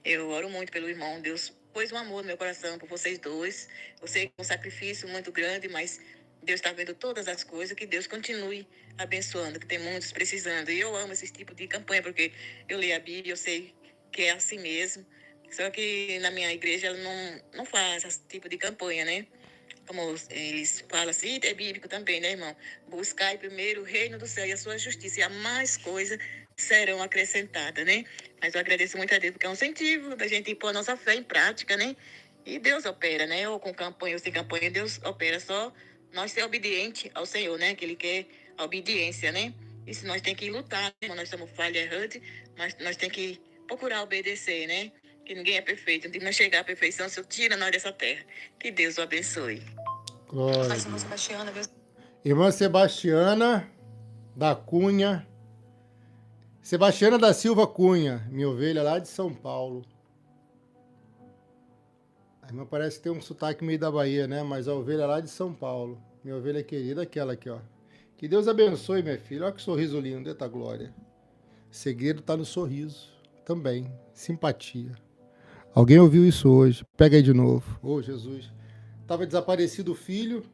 Eu oro muito pelo irmão. Deus pôs um amor no meu coração por vocês dois. Eu sei que é um sacrifício muito grande, mas Deus está vendo todas as coisas, que Deus continue abençoando, que tem muitos precisando. E eu amo esse tipo de campanha, porque eu leio a Bíblia, eu sei que é assim mesmo. Só que na minha igreja ela não faz esse tipo de campanha, né? Como eles falam assim, é bíblico também, né, irmão? Buscai primeiro o reino do céu e a sua justiça, e a mais coisas serão acrescentadas, né? Mas eu agradeço muito a Deus, porque é um incentivo da gente pôr a nossa fé em prática, né? E Deus opera, né? Ou com campanha ou sem campanha, Deus opera. Só nós ser obediente ao Senhor, né? Que Ele quer a obediência, né? Isso nós temos que lutar, né? Nós somos falha errante, mas nós temos que procurar obedecer, né? Que ninguém é perfeito. Não chegar à perfeição, se eu tira nós dessa terra. Que Deus o abençoe. Glória. Irmã Sebastiana, Deus... Irmã Sebastiana da Cunha. Sebastiana da Silva Cunha, minha ovelha lá de São Paulo. A irmã parece que tem um sotaque meio da Bahia, né? Mas a ovelha lá de São Paulo. Minha ovelha querida, aquela aqui, ó. Que Deus abençoe, minha filha. Olha que sorriso lindo, eita glória. Segredo tá no sorriso também. Simpatia. Alguém ouviu isso hoje? Pega aí de novo. Ô, Jesus. Tava desaparecido o filho.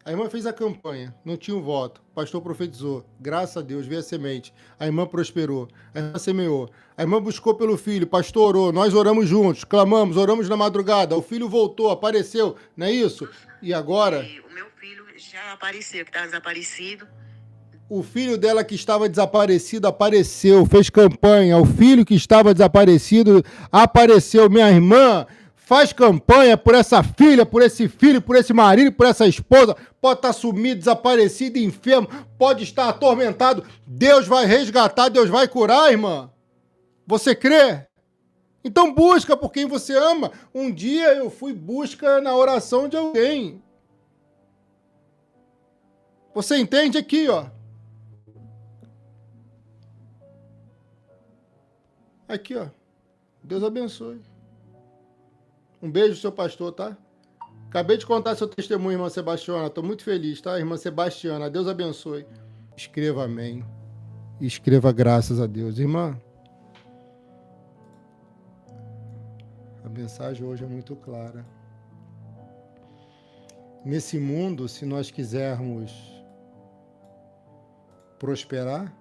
A irmã fez a campanha, não tinha um voto. O pastor profetizou. Graças a Deus, veio a semente. A irmã prosperou. A irmã semeou. A irmã buscou pelo filho. O pastor orou. Nós oramos juntos. Clamamos, oramos na madrugada. O filho voltou, apareceu. Não é isso? E agora? O meu filho já apareceu, que estava desaparecido. O filho dela que estava desaparecido apareceu, fez campanha. O filho que estava desaparecido apareceu. Minha irmã faz campanha por essa filha, por esse filho, por esse marido, por essa esposa. Pode estar sumido, desaparecido, enfermo, pode estar atormentado. Deus vai resgatar, Deus vai curar, irmã. Você crê? Então busca por quem você ama. Um dia eu fui busca na oração de alguém. Você entende aqui, ó. Aqui, ó. Deus abençoe. Um beijo, seu pastor, tá? Acabei de contar seu testemunho, irmã Sebastiana. Estou muito feliz, tá? Irmã Sebastiana, Deus abençoe. Escreva amém. E escreva graças a Deus. Irmã, a mensagem hoje é muito clara. Nesse mundo, se nós quisermos prosperar,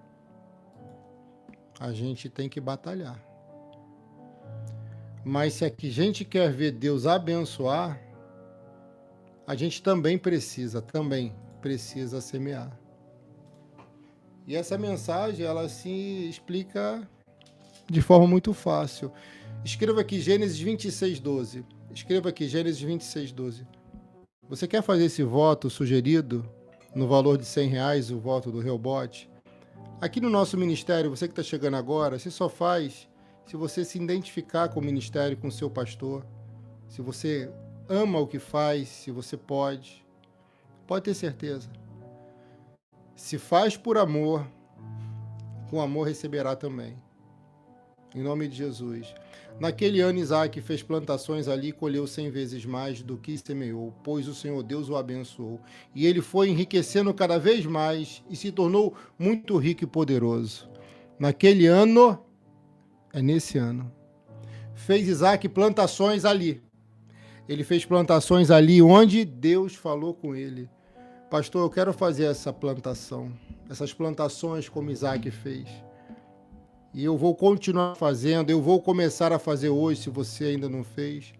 a gente tem que batalhar. Mas se a gente quer ver Deus abençoar, a gente também precisa semear. E essa mensagem, ela se explica de forma muito fácil. Escreva aqui Gênesis 26:12. Escreva aqui Gênesis 26:12. Você quer fazer esse voto sugerido no valor de R$100, o voto do Rehobote? Aqui no nosso ministério, você que está chegando agora, você só faz se você se identificar com o ministério, com o seu pastor, se você ama o que faz, se você pode ter certeza. Se faz por amor, com amor receberá também. Em nome de Jesus. Naquele ano, Isaac fez plantações ali e colheu 100 vezes mais do que semeou, pois o Senhor Deus o abençoou. E ele foi enriquecendo cada vez mais e se tornou muito rico e poderoso. Naquele ano, nesse ano, fez Isaac plantações ali. Ele fez plantações ali onde Deus falou com ele. Pastor, eu quero fazer essa plantação, essas plantações como Isaac fez. E eu vou continuar fazendo, eu vou começar a fazer hoje, se você ainda não fez.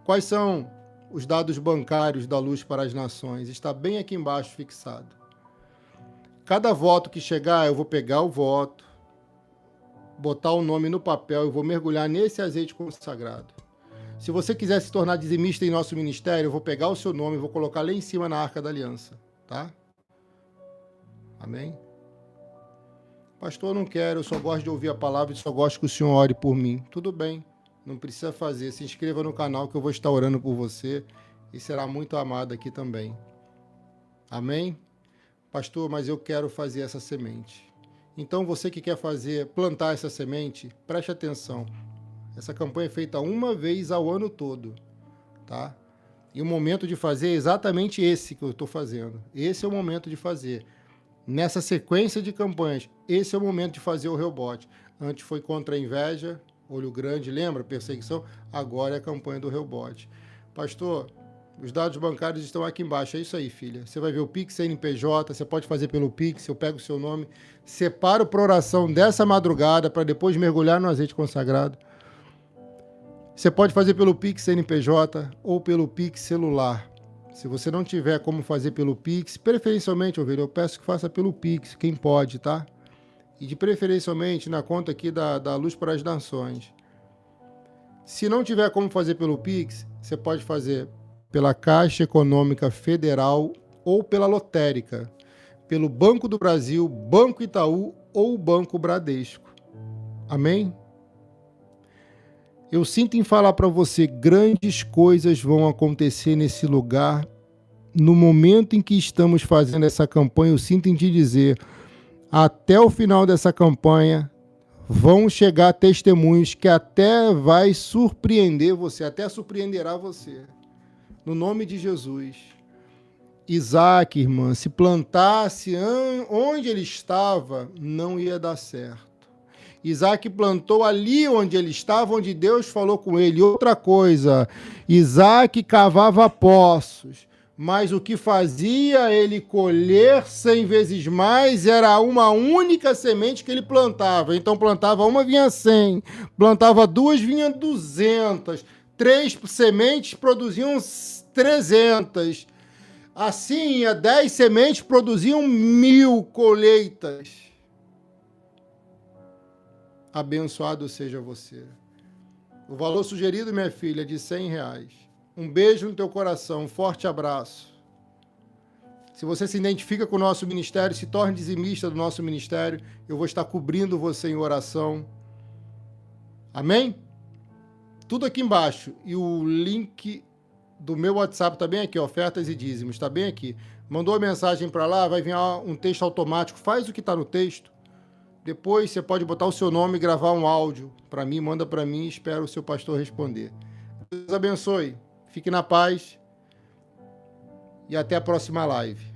Quais são os dados bancários da Luz para as Nações? Está bem aqui embaixo fixado. Cada voto que chegar, eu vou pegar o voto, botar o nome no papel, eu vou mergulhar nesse azeite consagrado. Se você quiser se tornar dizimista em nosso ministério, eu vou pegar o seu nome e vou colocar lá em cima na Arca da Aliança, tá? Amém? Pastor, eu não quero, eu só gosto de ouvir a palavra e só gosto que o senhor ore por mim. Tudo bem, não precisa fazer. Se inscreva no canal que eu vou estar orando por você e será muito amado aqui também. Amém? Pastor, mas eu quero fazer essa semente. Então, você que quer plantar essa semente, preste atenção. Essa campanha é feita uma vez ao ano todo, tá? E o momento de fazer é exatamente esse que eu estou fazendo. Esse é o momento de fazer. Nessa sequência de campanhas, esse é o momento de fazer o Rehobote. Antes foi contra a inveja, olho grande, lembra? Perseguição. Agora é a campanha do Rehobote. Pastor, Os dados bancários estão aqui embaixo. É isso aí, filha. Você vai ver o Pix, CNPJ, você pode fazer pelo Pix, eu pego o seu nome, separo para oração dessa madrugada para depois mergulhar no azeite consagrado. Você pode fazer pelo Pix CNPJ ou pelo Pix celular. Se você não tiver como fazer pelo Pix, preferencialmente, ovelha, eu peço que faça pelo Pix, quem pode, tá? E de preferencialmente na conta aqui da Luz para as Nações. Se não tiver como fazer pelo Pix, você pode fazer pela Caixa Econômica Federal ou pela lotérica, pelo Banco do Brasil, Banco Itaú ou Banco Bradesco. Amém? Eu sinto em falar para você, grandes coisas vão acontecer nesse lugar. No momento em que estamos fazendo essa campanha, eu sinto em te dizer, até o final dessa campanha, vão chegar testemunhos que até vai surpreender você, até surpreenderá você. No nome de Jesus. Isaac, irmã, se plantasse onde ele estava, não ia dar certo. Isaac plantou ali onde ele estava, onde Deus falou com ele. Outra coisa, Isaac cavava poços, mas o que fazia ele colher 100 vezes mais era uma única semente que ele plantava. Então plantava uma, vinha 100, plantava duas, vinha 200, 3 sementes produziam 300. Assim, 10 sementes produziam 1000 colheitas. Abençoado seja você. O valor sugerido, minha filha, é de R$100. Um beijo no teu coração, um forte abraço. Se você se identifica com o nosso ministério, se torne dizimista do nosso ministério, eu vou estar cobrindo você em oração. Amém? Tudo aqui embaixo. E o link do meu WhatsApp está bem aqui, ofertas e dízimos, está bem aqui. Mandou a mensagem para lá, vai vir um texto automático, faz o que está no texto. Depois você pode botar o seu nome e gravar um áudio para mim, manda para mim e espero o seu pastor responder. Deus abençoe, fique na paz e até a próxima live.